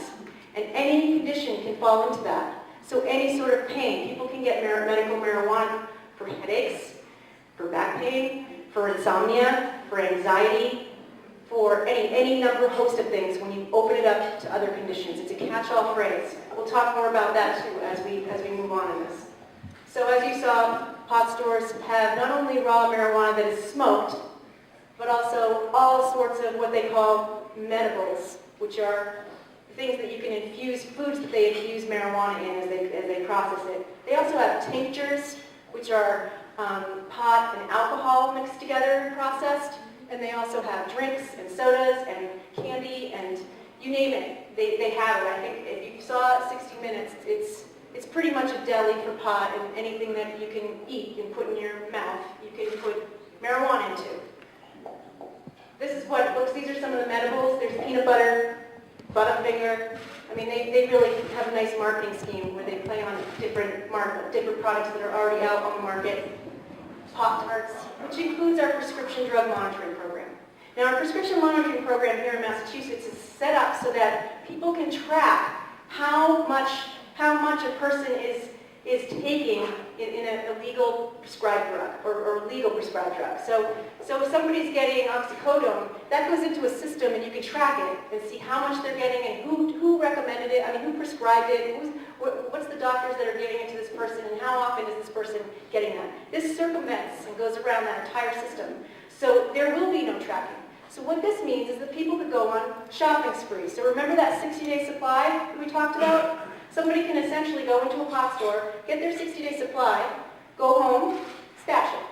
Speaker 9: And any condition can fall into that. So any sort of pain, people can get medical marijuana for headaches, for back pain, for insomnia, for anxiety, for any number, host of things when you open it up to other conditions. It's a catch-all phrase. We'll talk more about that too as we move on in this. So as you saw, pot stores have not only raw marijuana that is smoked, but also all sorts of what they call medibles, which are things that you can infuse, foods that they infuse marijuana in as they process it. They also have tinctures, which are pot and alcohol mixed together and processed. And they also have drinks and sodas and candy and you name it, they have it. I think if you saw 60 Minutes, it's pretty much a deli for pot, and anything that you can eat and put in your mouth, you can put marijuana into. This is these are some of the medibles. There's peanut butter, Butterfinger. I mean, they really have a nice marketing scheme where they play on different products that are already out on the market. Pop-Tarts, which includes our prescription drug monitoring program. Now, our prescription monitoring program here in Massachusetts is set up so that people can track how much a person is taking in a legal prescribed drug or legal prescribed drug. So if somebody's getting oxycodone, that goes into a system and you can track it and see how much they're getting and who recommended it, who prescribed it, what's the doctors that are giving it to this person, and how often is this person getting that. This circumvents and goes around that entire system. So there will be no tracking. So what this means is that people could go on shopping sprees. So remember that 60-day supply that we talked about? Somebody can essentially go into a pot store, get their 60-day supply, go home, stash it.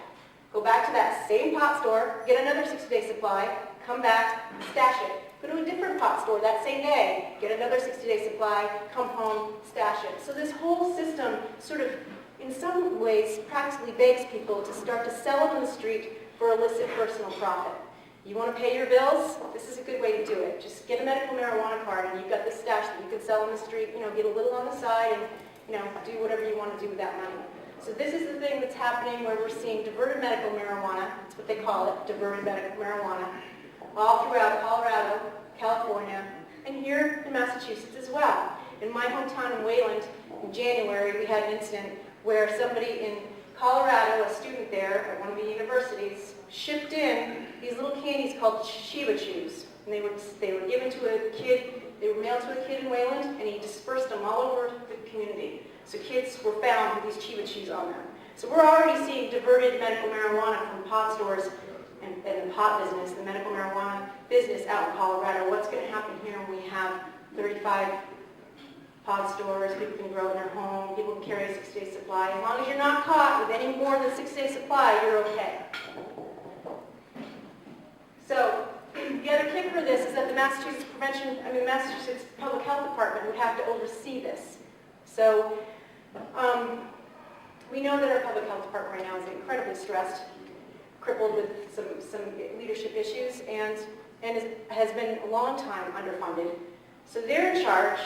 Speaker 9: Go back to that same pot store, get another 60-day supply, come back, stash it. Go to a different pot store that same day, get another 60-day supply, come home, stash it. So this whole system sort of, in some ways, practically begs people to start to sell it on the street for illicit personal profit. You want to pay your bills? This is a good way to do it. Just get a medical marijuana card and you've got this stash that you can sell on the street, get a little on the side and, do whatever you want to do with that money. So this is the thing that's happening where we're seeing diverted medical marijuana, that's what they call it, diverted medical marijuana, all throughout Colorado, California, and here in Massachusetts as well. In my hometown in Wayland, in January, we had an incident where somebody in Colorado, a student there at one of the universities, shipped in these little candies called Chiba Chews. And they were given to a kid, they were mailed to a kid in Wayland, and he dispersed them all over the community. So kids were found with these Chiba Chews on them. So we're already seeing diverted medical marijuana from pot stores and the pot business, the medical marijuana business out in Colorado. What's going to happen here when we have 35 pod stores, people can grow in their home, people can carry a 6-day supply. As long as you're not caught with any more than 6-day supply, you're okay. So the other kick for this is that the Massachusetts Public Health Department would have to oversee this. So we know that our public health department right now is incredibly stressed, crippled with some leadership issues, and has been a long time underfunded. So they're in charge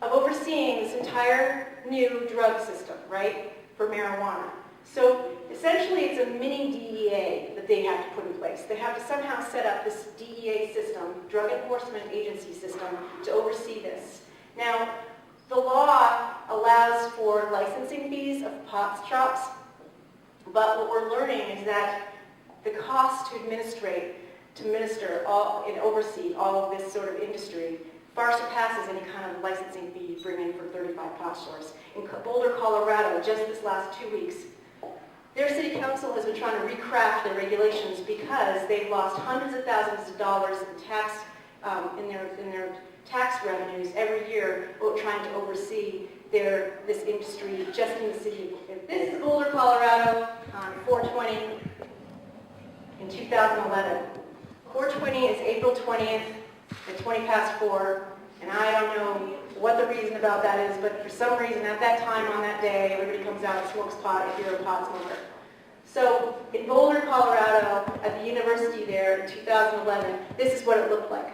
Speaker 9: of overseeing this entire new drug system, right, for marijuana. So essentially it's a mini DEA that they have to put in place. They have to somehow set up this DEA system, Drug Enforcement Agency system, to oversee this. Now, the law allows for licensing fees of pot shops, but what we're learning is that the cost to administer all and oversee all of this sort of industry far surpasses any kind of licensing fee you bring in for 35 pot stores. In Boulder, Colorado, just this last 2 weeks, their city council has been trying to recraft their regulations because they've lost hundreds of thousands of dollars in tax in their tax revenues every year trying to oversee this industry just in the city. This is Boulder, Colorado, on 4/20 in 2011. 4/20 is April 20th at 4:20, and I don't know what the reason about that is, but for some reason at that time on that day, everybody comes out and smokes pot if you're a pot smoker. So in Boulder, Colorado, at the university there in 2011, this is what it looked like.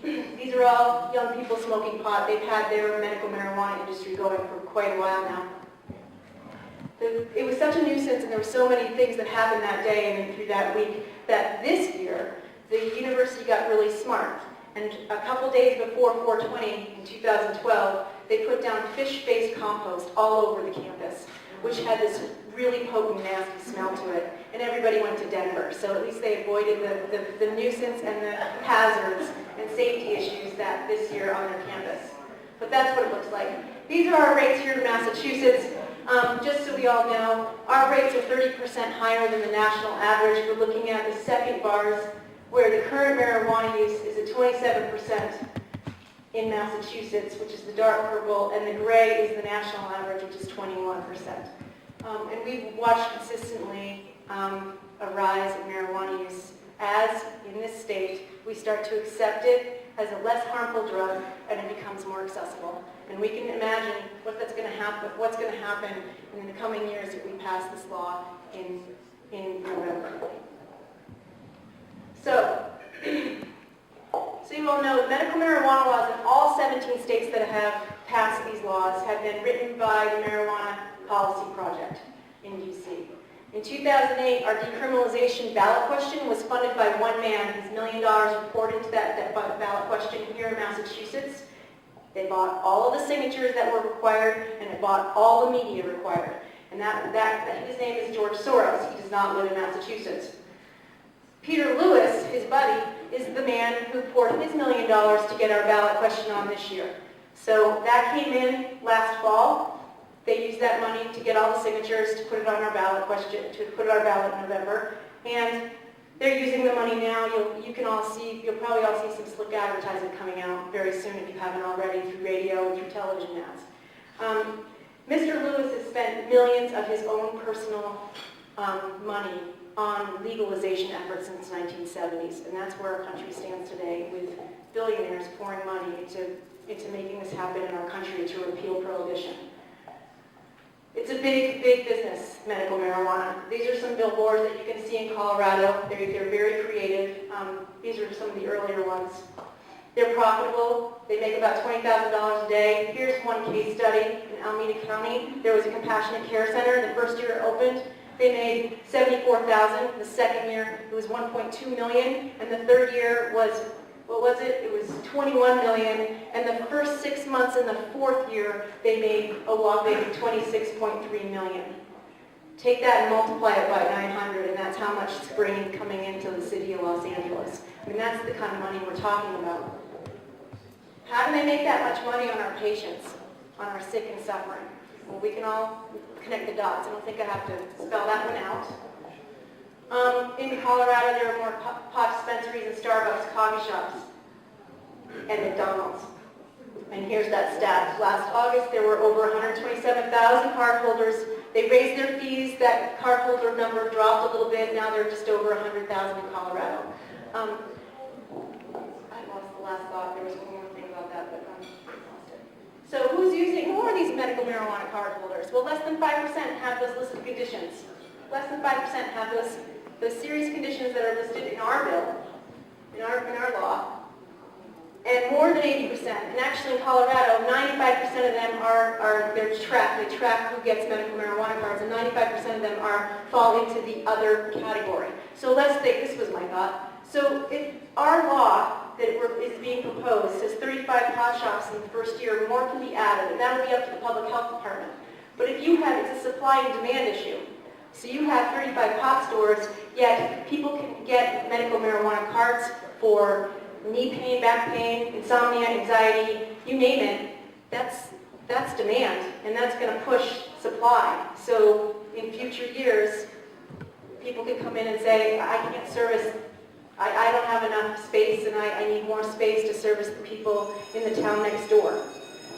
Speaker 9: These are all young people smoking pot. They've had their medical marijuana industry going for quite a while now. It was such a nuisance, and there were so many things that happened that day and then through that week that this year, the university got really smart. And a couple days before 4/20 in 2012, they put down fish-based compost all over the campus, which had this really potent, nasty smell to it. And everybody went to Denver. So at least they avoided the nuisance and the hazards and safety issues that this year on their campus. But that's what it looks like. These are our rates here in Massachusetts. Just so we all know, our rates are 30% higher than the national average. We're looking at the second bars, where the current marijuana use is at 27% in Massachusetts, which is the dark purple, and the gray is the national average, which is 21%. And we've watched consistently a rise in marijuana use as, in this state, we start to accept it as a less harmful drug and it becomes more accessible. And we can imagine what's going to happen in the coming years if we pass this law in November. So you all know medical marijuana laws in all 17 states that have passed these laws have been written by the Marijuana Policy Project in D.C. In 2008, our decriminalization ballot question was funded by one man. His $1 million was poured into that ballot question here in Massachusetts. They bought all of the signatures that were required, and it bought all the media required. And his name is George Soros. He does not live in Massachusetts. Peter Lewis, his buddy, is the man who poured his $1 million to get our ballot question on this year. So that came in last fall. They used that money to get all the signatures to put it on our ballot question, to put our ballot in November. And they're using the money now. You'll probably all see some slick advertising coming out very soon if you haven't already through radio and through television ads. Mr. Lewis has spent millions of his own personal money on legalization efforts since the 1970s, and that's where our country stands today, with billionaires pouring money into making this happen in our country to repeal prohibition. It's a big, big business, medical marijuana. These are some billboards that you can see in Colorado. They're very creative. These are some of the earlier ones. They're profitable. They make about $20,000 a day. Here's one case study in Alameda County. There was a compassionate care center. The first year it opened, they made $74,000. The second year, it was $1.2 million. And the third year was, what was it? It was $21 million. And the first 6 months in the fourth year, they made a whopping $26.3 million. Take that and multiply it by 900, and that's how much is coming into the city of Los Angeles. I mean, that's the kind of money we're talking about. How do they make that much money on our patients, on our sick and suffering? Well, we can all connect the dots. I don't think I have to spell that one In Colorado, there are more pot dispensaries and Starbucks, coffee shops, and McDonald's. And here's that stat. Last August, there were over 127,000 cardholders. They raised their fees. That cardholder number dropped a little bit. Now they're just over 100,000 in Colorado. I lost the last thought. There was one more thing about that, but I lost it. So who are these medical marijuana cardholders? Well, less than 5% have those listed conditions. Less than 5% have those serious conditions that are listed in our bill, in our law. And more than 80%, and actually in Colorado, 95% of them they're tracked. They track who gets medical marijuana cards, and 95% of them fall into the other category. So let's think, this was my thought. So if our law that is being proposed says 35 pot shops in the first year, more can be added, and that will be up to the public health department. But if it's a supply and demand issue. So you have 35 pot stores, yet people can get medical marijuana cards for knee pain, back pain, insomnia, anxiety, you name it. That's demand, and that's going to push supply. So in future years, people can come in and say, I can't service, I don't have enough space, and I need more space to service the people in the town next door.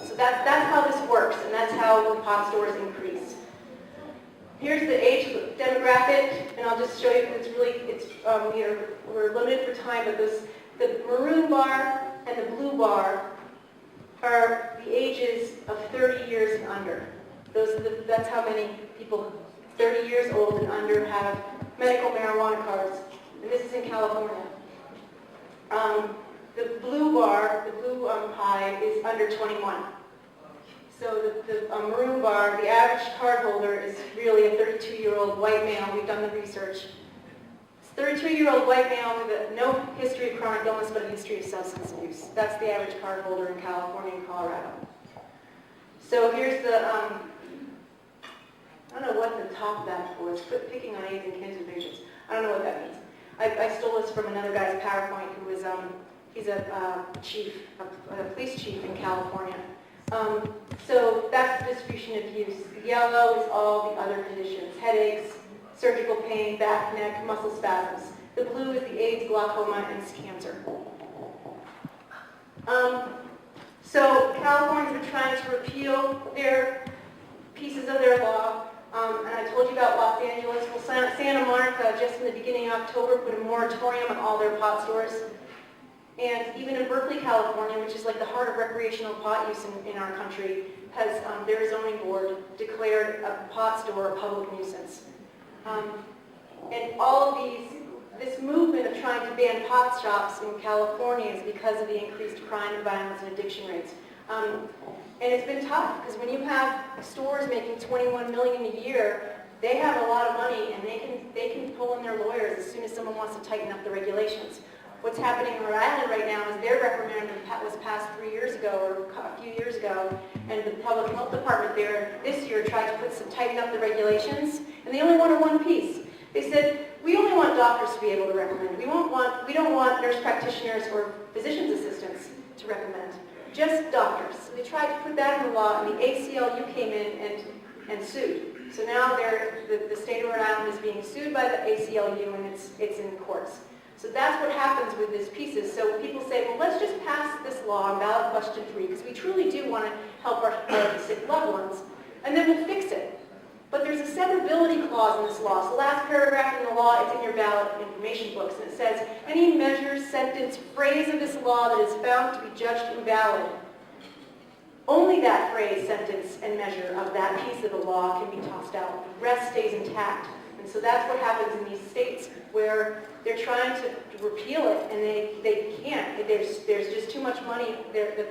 Speaker 9: So that's how this works, and that's how the pot stores increase. Here's the age demographic, and I'll just show you. We're limited for time, but the maroon bar and the blue bar are the ages of 30 years and under. That's how many people 30 years old and under have medical marijuana cards, and this is in California. The blue bar, the blue pie, is under 21. So the maroon bar, the average cardholder is really a 32-year-old white male. We've done the research. It's a 32-year-old white male with no history of chronic illness but a history of substance abuse. That's the average cardholder in California and Colorado. So here's the, I don't know what the top of that was, picking on AIDS and kids with patients. I don't know what that means. I stole this from another guy's PowerPoint who was, he's a police chief in California. So that's the distribution of use. The yellow is all the other conditions: headaches, surgical pain, back, neck, muscle spasms. The blue is the AIDS, glaucoma, and cancer. So Californians are trying to repeal their pieces of their law. And I told you about Los Angeles. Well, Santa Monica, just in the beginning of October, put a moratorium on all their pot stores. And even in Berkeley, California, which is like the heart of recreational pot use in our country, has their zoning board declared a pot store a public nuisance. And all of this movement of trying to ban pot shops in California is because of the increased crime and violence and addiction rates. And it's been tough, because when you have stores making $21 million a year, they have a lot of money, and they can pull in their lawyers as soon as someone wants to tighten up the regulations. What's happening in Rhode Island right now is their referendum was passed 3 years ago, or a few years ago, and the public health department there this year tried to tighten up the regulations, and they only wanted one piece. They said, we only want doctors to be able to recommend. We don't want nurse practitioners or physician's assistants to recommend, just doctors. So they tried to put that in the law, and the ACLU came in and sued. So now the state of Rhode Island is being sued by the ACLU, and it's in the courts. So that's what happens with these pieces. So people say, well, let's just pass this law on ballot question 3, because we truly do want to help our sick loved ones, and then we'll fix it. But there's a severability clause in this law. So the last paragraph in the law, it's in your ballot information books, and it says, any measure, sentence, phrase of this law that is found to be judged invalid, only that phrase, sentence, and measure of that piece of the law can be tossed out. The rest stays intact. And so that's what happens in these states where they're trying to repeal it, and they can't. There's just too much money that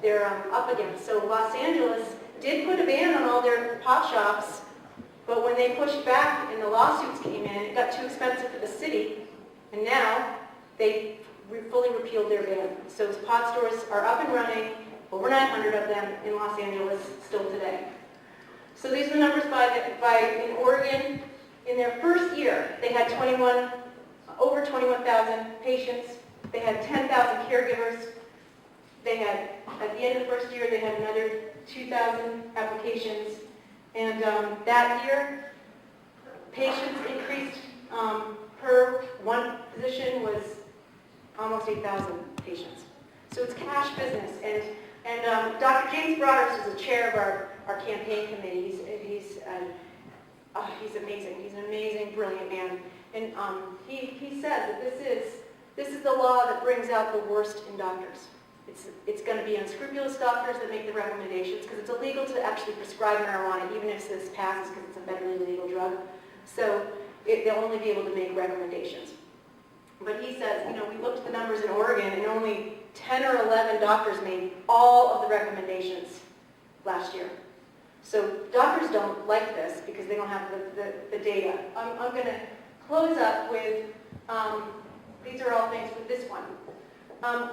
Speaker 9: they're up against. So Los Angeles did put a ban on all their pot shops, but when they pushed back and the lawsuits came in, it got too expensive for the city, and now they fully repealed their ban. So pot stores are up and running, over 900 of them in Los Angeles still today. So these are the numbers in Oregon. In their first year, they had over 21,000 patients. They had 10,000 caregivers. They had, at the end of the first year, they had another 2,000 applications. And that year, patients increased per one physician was almost 8,000 patients. So it's cash business. And Dr. James Broaders is the chair of our campaign committee. He's amazing. He's an amazing, brilliant man. And he said that this is the law that brings out the worst in doctors. It's going to be unscrupulous doctors that make the recommendations, because it's illegal to actually prescribe marijuana, even if this passes, because it's a federally legal drug. So they'll only be able to make recommendations. But he says, we looked at the numbers in Oregon, and only 10 or 11 doctors made all of the recommendations last year. So doctors don't like this because they don't have the data. I'm going to close up with, these are all things with this one.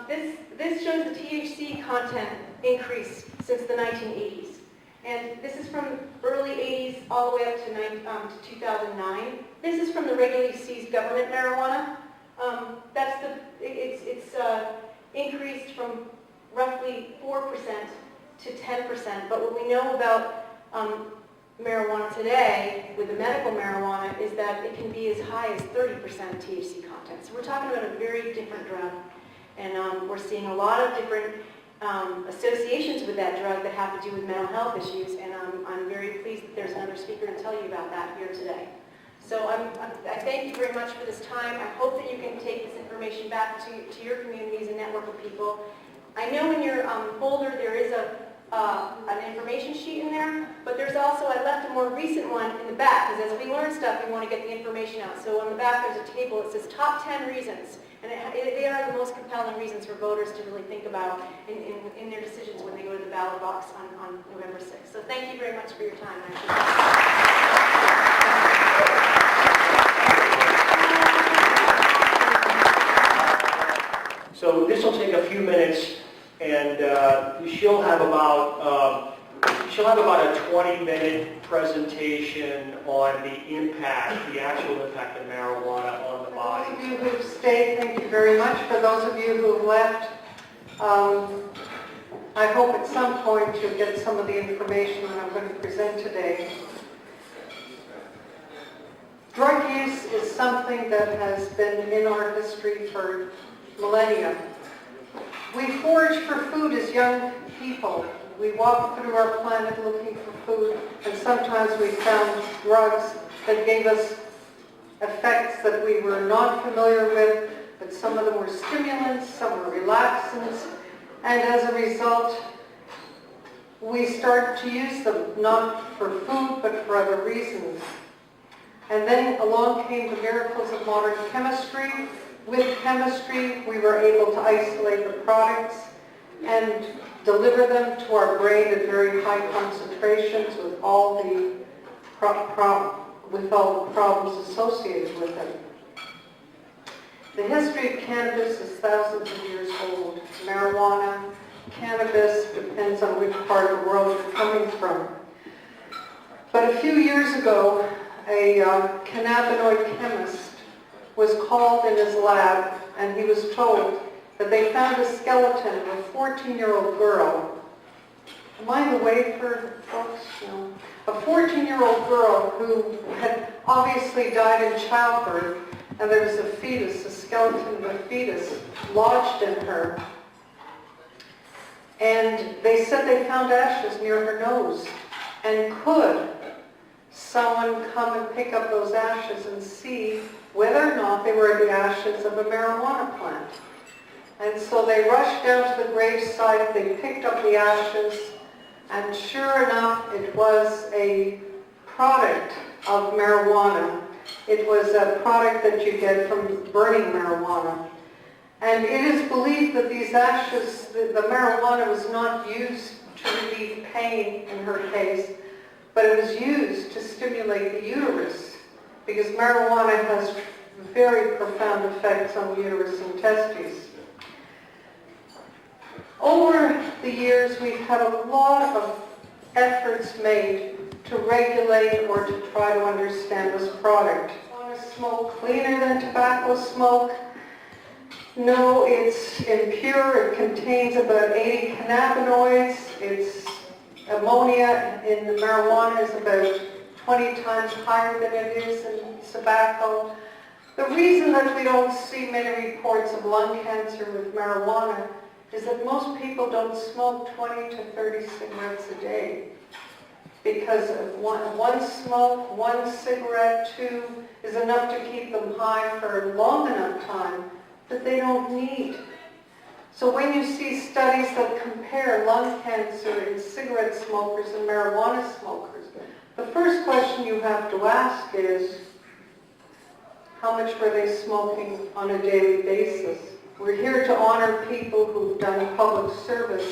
Speaker 9: This shows the THC content increase since the 1980s. And this is from early 80s all the way up to 2009. This is from the regularly seized government marijuana. It's increased from roughly 4% to 10%. But what we know about marijuana today with the medical marijuana is that it can be as high as 30% THC content. So we're talking about a very different drug. And we're seeing a lot of different associations with that drug that have to do with mental health issues. And I'm very pleased that there's another speaker to tell you about that here today. So I thank you very much for this time. I hope that you can take this information back to your communities and network of people. I know in your folder there is an information sheet in there, but there's also, I left a more recent one in the back, because as we learn stuff, we want to get the information out. So on the back there's a table that says top 10 reasons, and they are the most compelling reasons for voters to really think about in their decisions when they go to the ballot box on November 6th. So thank you very much for your time.
Speaker 3: So this will take a few minutes, and she'll have about a 20-minute presentation on the impact, the actual impact of marijuana on the body.
Speaker 8: For those of you who've stayed, thank you very much. For those of you who've left, I hope at some point you'll get some of the information that I'm going to present today. Drug use is something that has been in our history for millennia. We forage for food as young people. We walk through our planet looking for food, and sometimes we found drugs that gave us effects that we were not familiar with, but some of them were stimulants, some were relaxants, and as a result, we started to use them, not for food, but for other reasons. And then along came the miracles of modern chemistry. With chemistry, we were able to isolate the products and deliver them to our brain at very high concentrations with all the problems associated with them. The history of cannabis is thousands of years old. Marijuana, cannabis, depends on which part of the world you're coming from. But a few years ago, a cannabinoid chemist was called in his lab, and he was told that they found a skeleton of a 14-year-old girl. Am I the wafer, folks? No. A 14-year-old girl who had obviously died in childbirth, and there was a fetus, a skeleton of a fetus, lodged in her. And they said they found ashes near her nose. And could someone come and pick up those ashes and see whether or not they were the ashes of a marijuana plant? And so they rushed down to the gravesite, they picked up the ashes, and sure enough, it was a product of marijuana. It was a product that you get from burning marijuana. And it is believed that these ashes, the marijuana was not used to relieve pain in her case, but it was used to stimulate the uterus, because marijuana has very profound effects on the uterus and testes. Over the years, we've had a lot of efforts made to regulate or to try to understand this product. Want to smoke cleaner than tobacco smoke? No, it's impure. It contains about 80 cannabinoids. Its ammonia in the marijuana is about 20 times higher than it is in tobacco. The reason that we don't see many reports of lung cancer with marijuana is that most people don't smoke 20 to 30 cigarettes a day. Because one smoke, one cigarette, two is enough to keep them high for a long enough time that they don't need. So when you see studies that compare lung cancer in cigarette smokers and marijuana smokers, the first question you have to ask is, how much were they smoking on a daily basis? We're here to honor people who've done public service,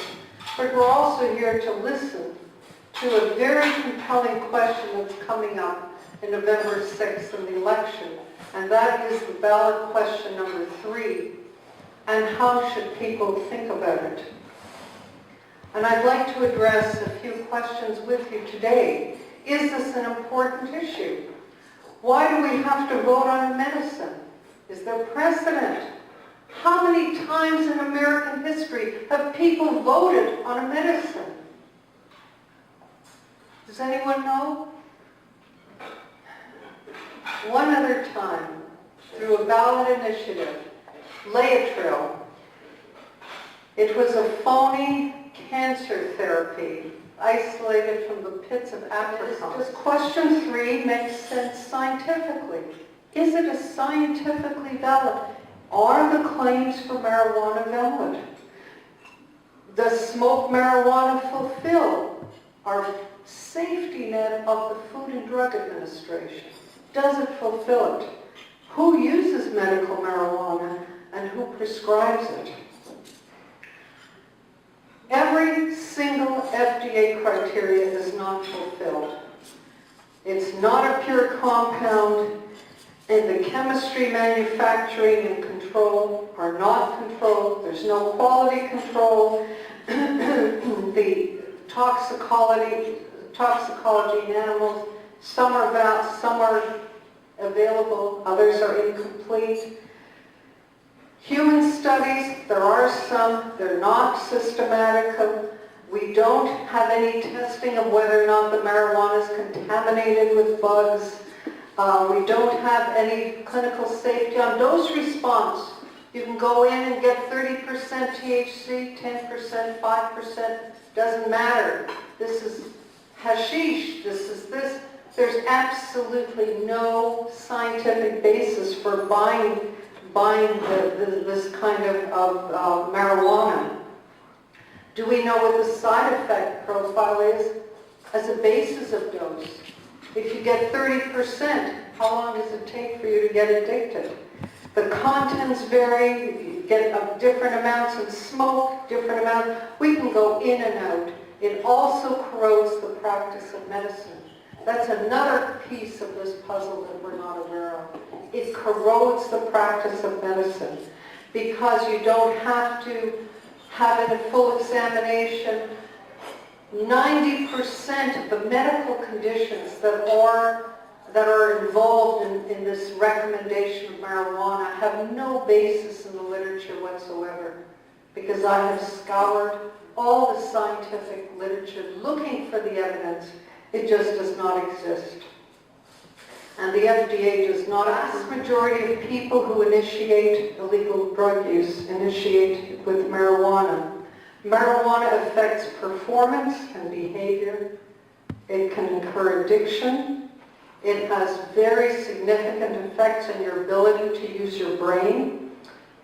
Speaker 8: but we're also here to listen to a very compelling question that's coming up in November 6th in the election, and that is the ballot question number 3, and how should people think about it? And I'd like to address a few questions with you today. Is this an important issue? Why do we have to vote on a medicine? Is there precedent? How many times in American history have people voted on a medicine? Does anyone know? One other time, through a ballot initiative, Laetrile. It was a phony cancer therapy isolated from the pits of Africa. Does question 3 make sense scientifically? Is it a scientifically valid? Are the claims for marijuana valid? Does smoke marijuana fulfill our safety net of the Food and Drug Administration? Does it fulfill it? Who uses medical marijuana and who prescribes it? Every single FDA criteria is not fulfilled. It's not a pure compound, and the chemistry, manufacturing, and control are not controlled. There's no quality control. The toxicology in animals, some are available, others are incomplete. Human studies, there are some, they're not systematic. We don't have any testing of whether or not the marijuana is contaminated with bugs. We don't have any clinical safety on dose response. You can go in and get 30% THC, 10%, 5%, doesn't matter. This is hashish, this is this. There's absolutely no scientific basis for buying this kind of marijuana. Do we know what the side effect profile is as a basis of dose? If you get 30%, how long does it take for you to get addicted? The contents vary, you get different amounts of smoke, different amounts. We can go in and out. It also corrodes the practice of medicine. That's another piece of this puzzle that we're not aware of. It corrodes the practice of medicine because you don't have to have a full examination. 90% of the medical conditions that are involved in this recommendation of marijuana have no basis in the literature whatsoever, because I have scoured all the scientific literature looking for the evidence. It just does not exist. And the FDA does not. The vast majority of people who initiate illegal drug use initiate with marijuana. Marijuana affects performance and behavior. It can incur addiction. It has very significant effects on your ability to use your brain.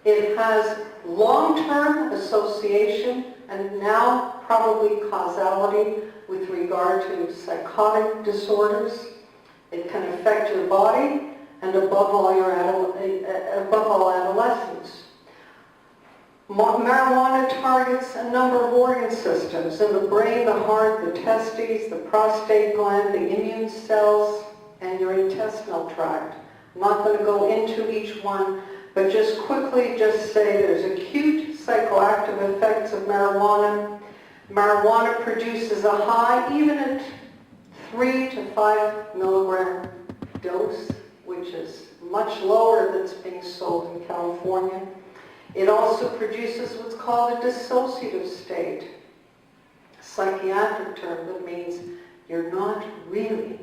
Speaker 8: It has long-term association and now probably causality with regard to psychotic disorders. It can affect your body and above all adolescence. Marijuana targets a number of organ systems in the brain, the heart, the testes, the prostate gland, the immune cells, and your intestinal tract. I'm not going to go into each one, but just quickly just say there's acute psychoactive effects of marijuana. Marijuana produces a high even at 3 to 5 milligram dose, which is much lower than is being sold in California. It also produces what's called a dissociative state, a psychiatric term that means you're not really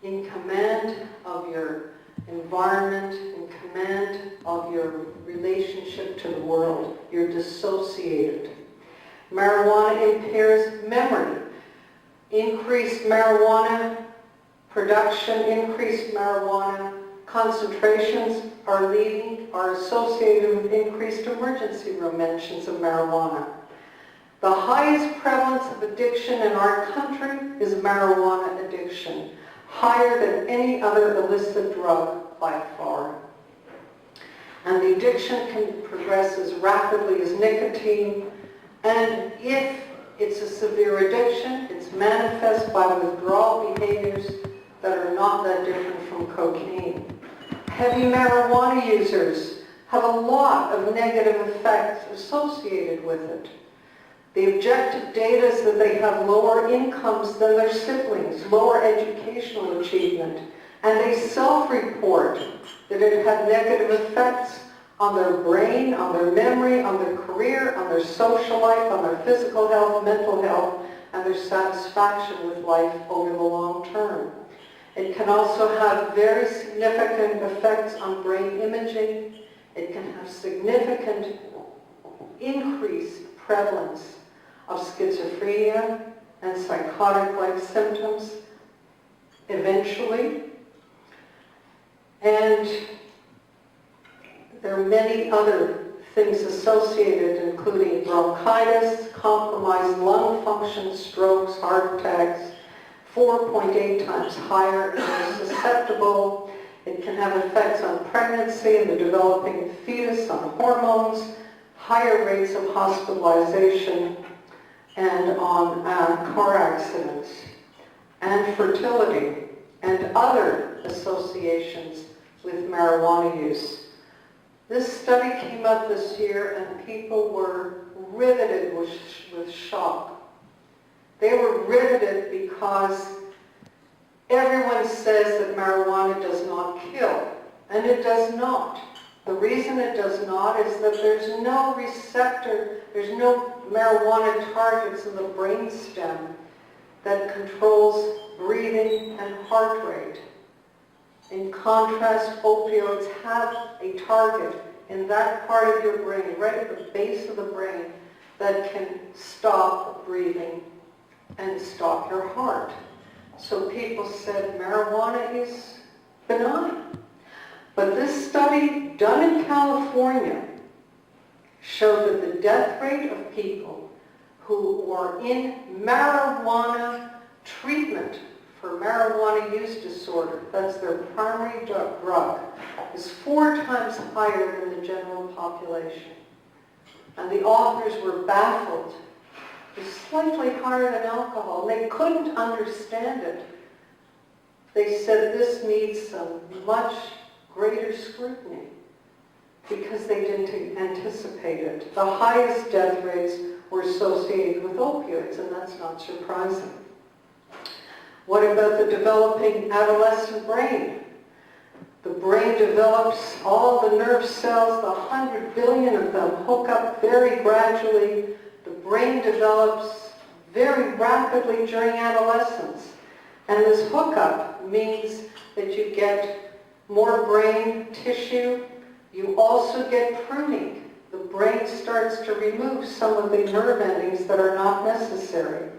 Speaker 8: in command of your environment, in command of your relationship to the world. You're dissociated. Marijuana impairs memory. Increased marijuana production, increased marijuana concentrations are associated with increased emergency room mentions of marijuana. The highest prevalence of addiction in our country is marijuana addiction, higher than any other illicit drug by far. And the addiction can progress as rapidly as nicotine, and if it's a severe addiction, it's manifest by withdrawal behaviors that are not that different from cocaine. Heavy marijuana users have a lot of negative effects associated with it. The objective data is that they have lower incomes than their siblings, lower educational achievement, and they self-report that it had negative effects on their brain, on their memory, on their career, on their social life, on their physical health, mental health, and their satisfaction with life over the long term. It can also have very significant effects on brain imaging. It can have significant increased prevalence of schizophrenia and psychotic-like symptoms eventually. And there are many other things associated, including bronchitis, compromised lung function, strokes, heart attacks, 4.8 times higher and more susceptible. It can have effects on pregnancy and the developing fetus, on hormones, higher rates of hospitalization, and on car accidents, and fertility, and other associations with marijuana use. This study came out this year and people were riveted with shock. They were riveted because everyone says that marijuana does not kill, and it does not. The reason it does not is that there's no receptor, there's no marijuana targets in the brainstem that controls breathing and heart rate. In contrast, opioids have a target in that part of your brain, right at the base of the brain, that can stop breathing and stop your heart. So people said marijuana is benign. But this study done in California showed that the death rate of people who are in marijuana treatment for marijuana use disorder, that's their primary drug, is 4 times higher than the general population. And the authors were baffled. It's slightly higher than alcohol. They couldn't understand it. They said this needs some much greater scrutiny because they didn't anticipate it. The highest death rates were associated with opioids, and that's not surprising. What about the developing adolescent brain? The brain develops, all the nerve cells, the 100 billion of them hook up very gradually. The brain develops very rapidly during adolescence. And this hookup means that you get more brain tissue. You also get pruning. The brain starts to remove some of the nerve endings that are not necessary.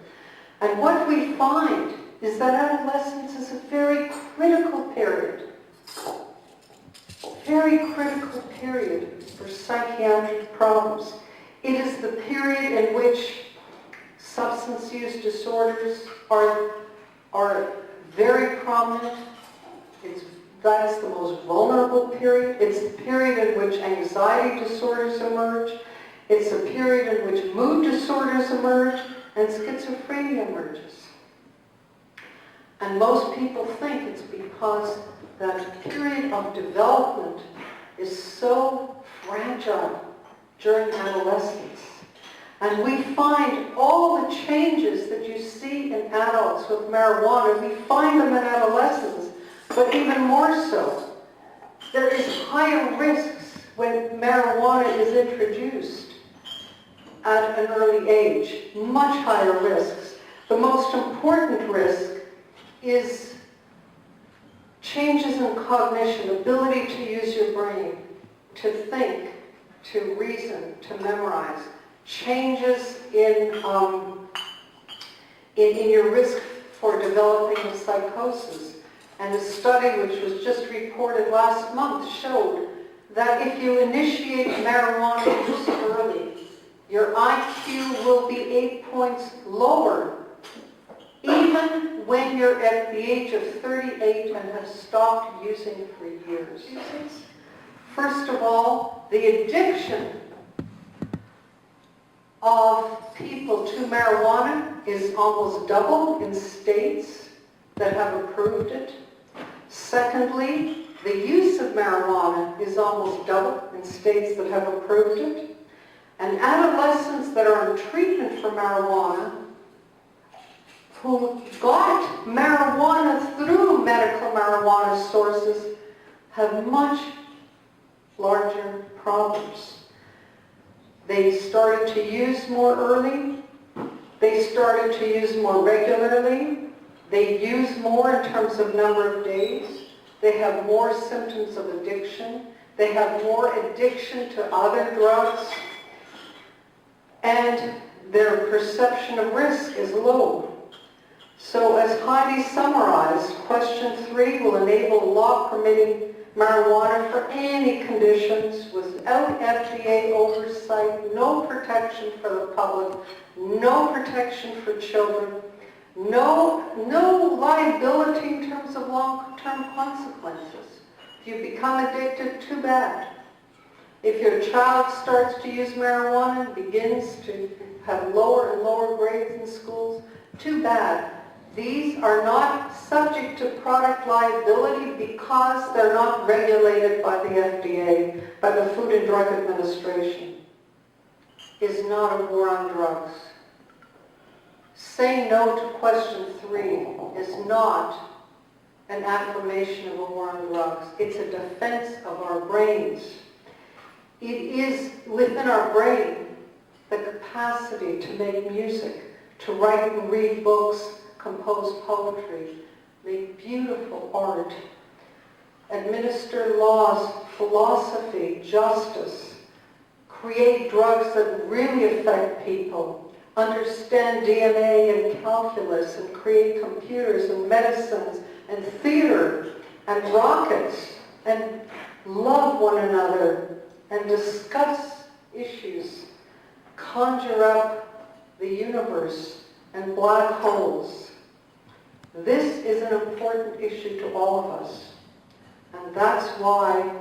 Speaker 8: And what we find is that adolescence is a very critical period. Very critical period for psychiatric problems. It is the period in which substance use disorders are very prominent. That's the most vulnerable period. It's the period in which anxiety disorders emerge. It's a period in which mood disorders emerge, and schizophrenia emerges. And most people think it's because that period of development is so fragile during adolescence. And we find all the changes that you see in adults with marijuana, we find them in adolescence, but even more so. There is higher risks when marijuana is introduced at an early age, much higher risks. The most important risk is changes in cognition, ability to use your brain, to think, to reason, to memorize, changes in your risk for developing psychosis. And a study which was just reported last month showed that if you initiate marijuana use early, your IQ will be 8 points lower, even when you're at the age of 38 and have stopped using for years. First of all, the addiction of people to marijuana is almost double in states that have approved it. Secondly, the use of marijuana is almost double in states that have approved it. And adolescents that are on treatment for marijuana, who got marijuana through medical marijuana sources, have much larger problems. They started to use more early. They started to use more regularly. They use more in terms of number of days. They have more symptoms of addiction. They have more addiction to other drugs. And their perception of risk is low. So as Heidi summarized, question 3 will enable law permitting marijuana for any conditions without FDA oversight, no protection for the public, no protection for children, no liability in terms of long-term consequences. If you become addicted, too bad. If your child starts to use marijuana and begins to have lower and lower grades in schools, too bad. These are not subject to product liability because they're not regulated by the FDA, by the Food and Drug Administration. Is not a war on drugs. Saying no to question 3 is not an affirmation of a war on drugs. It's a defense of our brains. It is within our brain the capacity to make music, to write and read books, compose poetry, make beautiful art, administer laws, philosophy, justice, create drugs that really affect people, understand DNA and calculus, and create computers and medicines and theater and rockets, and love one another and discuss issues, conjure up the universe and black holes. This is an important issue to all of us, and that's why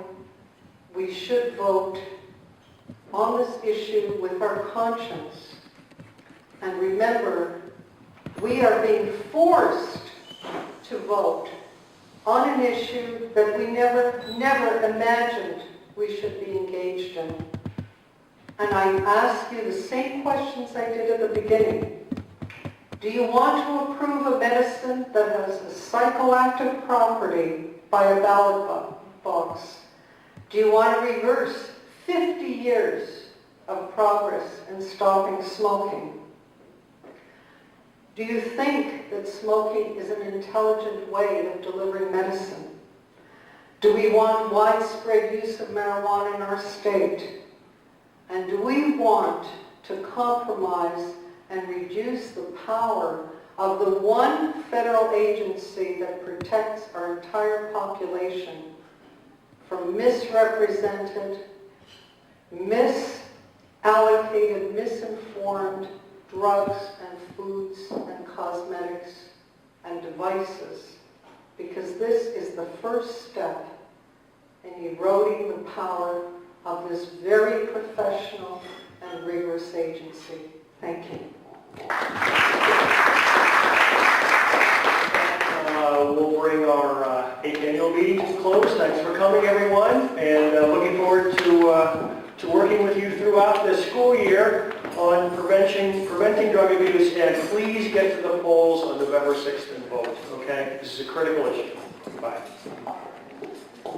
Speaker 8: we should vote on this issue with our conscience. And remember, we are being forced to vote on an issue that we never imagined we should be engaged in. And I ask you the same questions I did at the beginning. Do you want to approve a medicine that has a psychoactive property by a ballot box? Do you want to reverse 50 years of progress in stopping smoking? Do you think that smoking is an intelligent way of delivering medicine? Do we want widespread use of marijuana in our state? And do we want to compromise and reduce the power of the one federal agency that protects our entire population from misrepresented, misallocated, misinformed drugs and foods and cosmetics and devices? Because this is the first step in eroding the power of this very professional and rigorous agency. Thank you.
Speaker 3: We'll bring our 8th annual meeting to a close. Thanks for coming, everyone, and looking forward to working with you throughout this school year on preventing drug abuse. And please get to the polls on November 6th and vote, okay? This is a critical issue. Bye.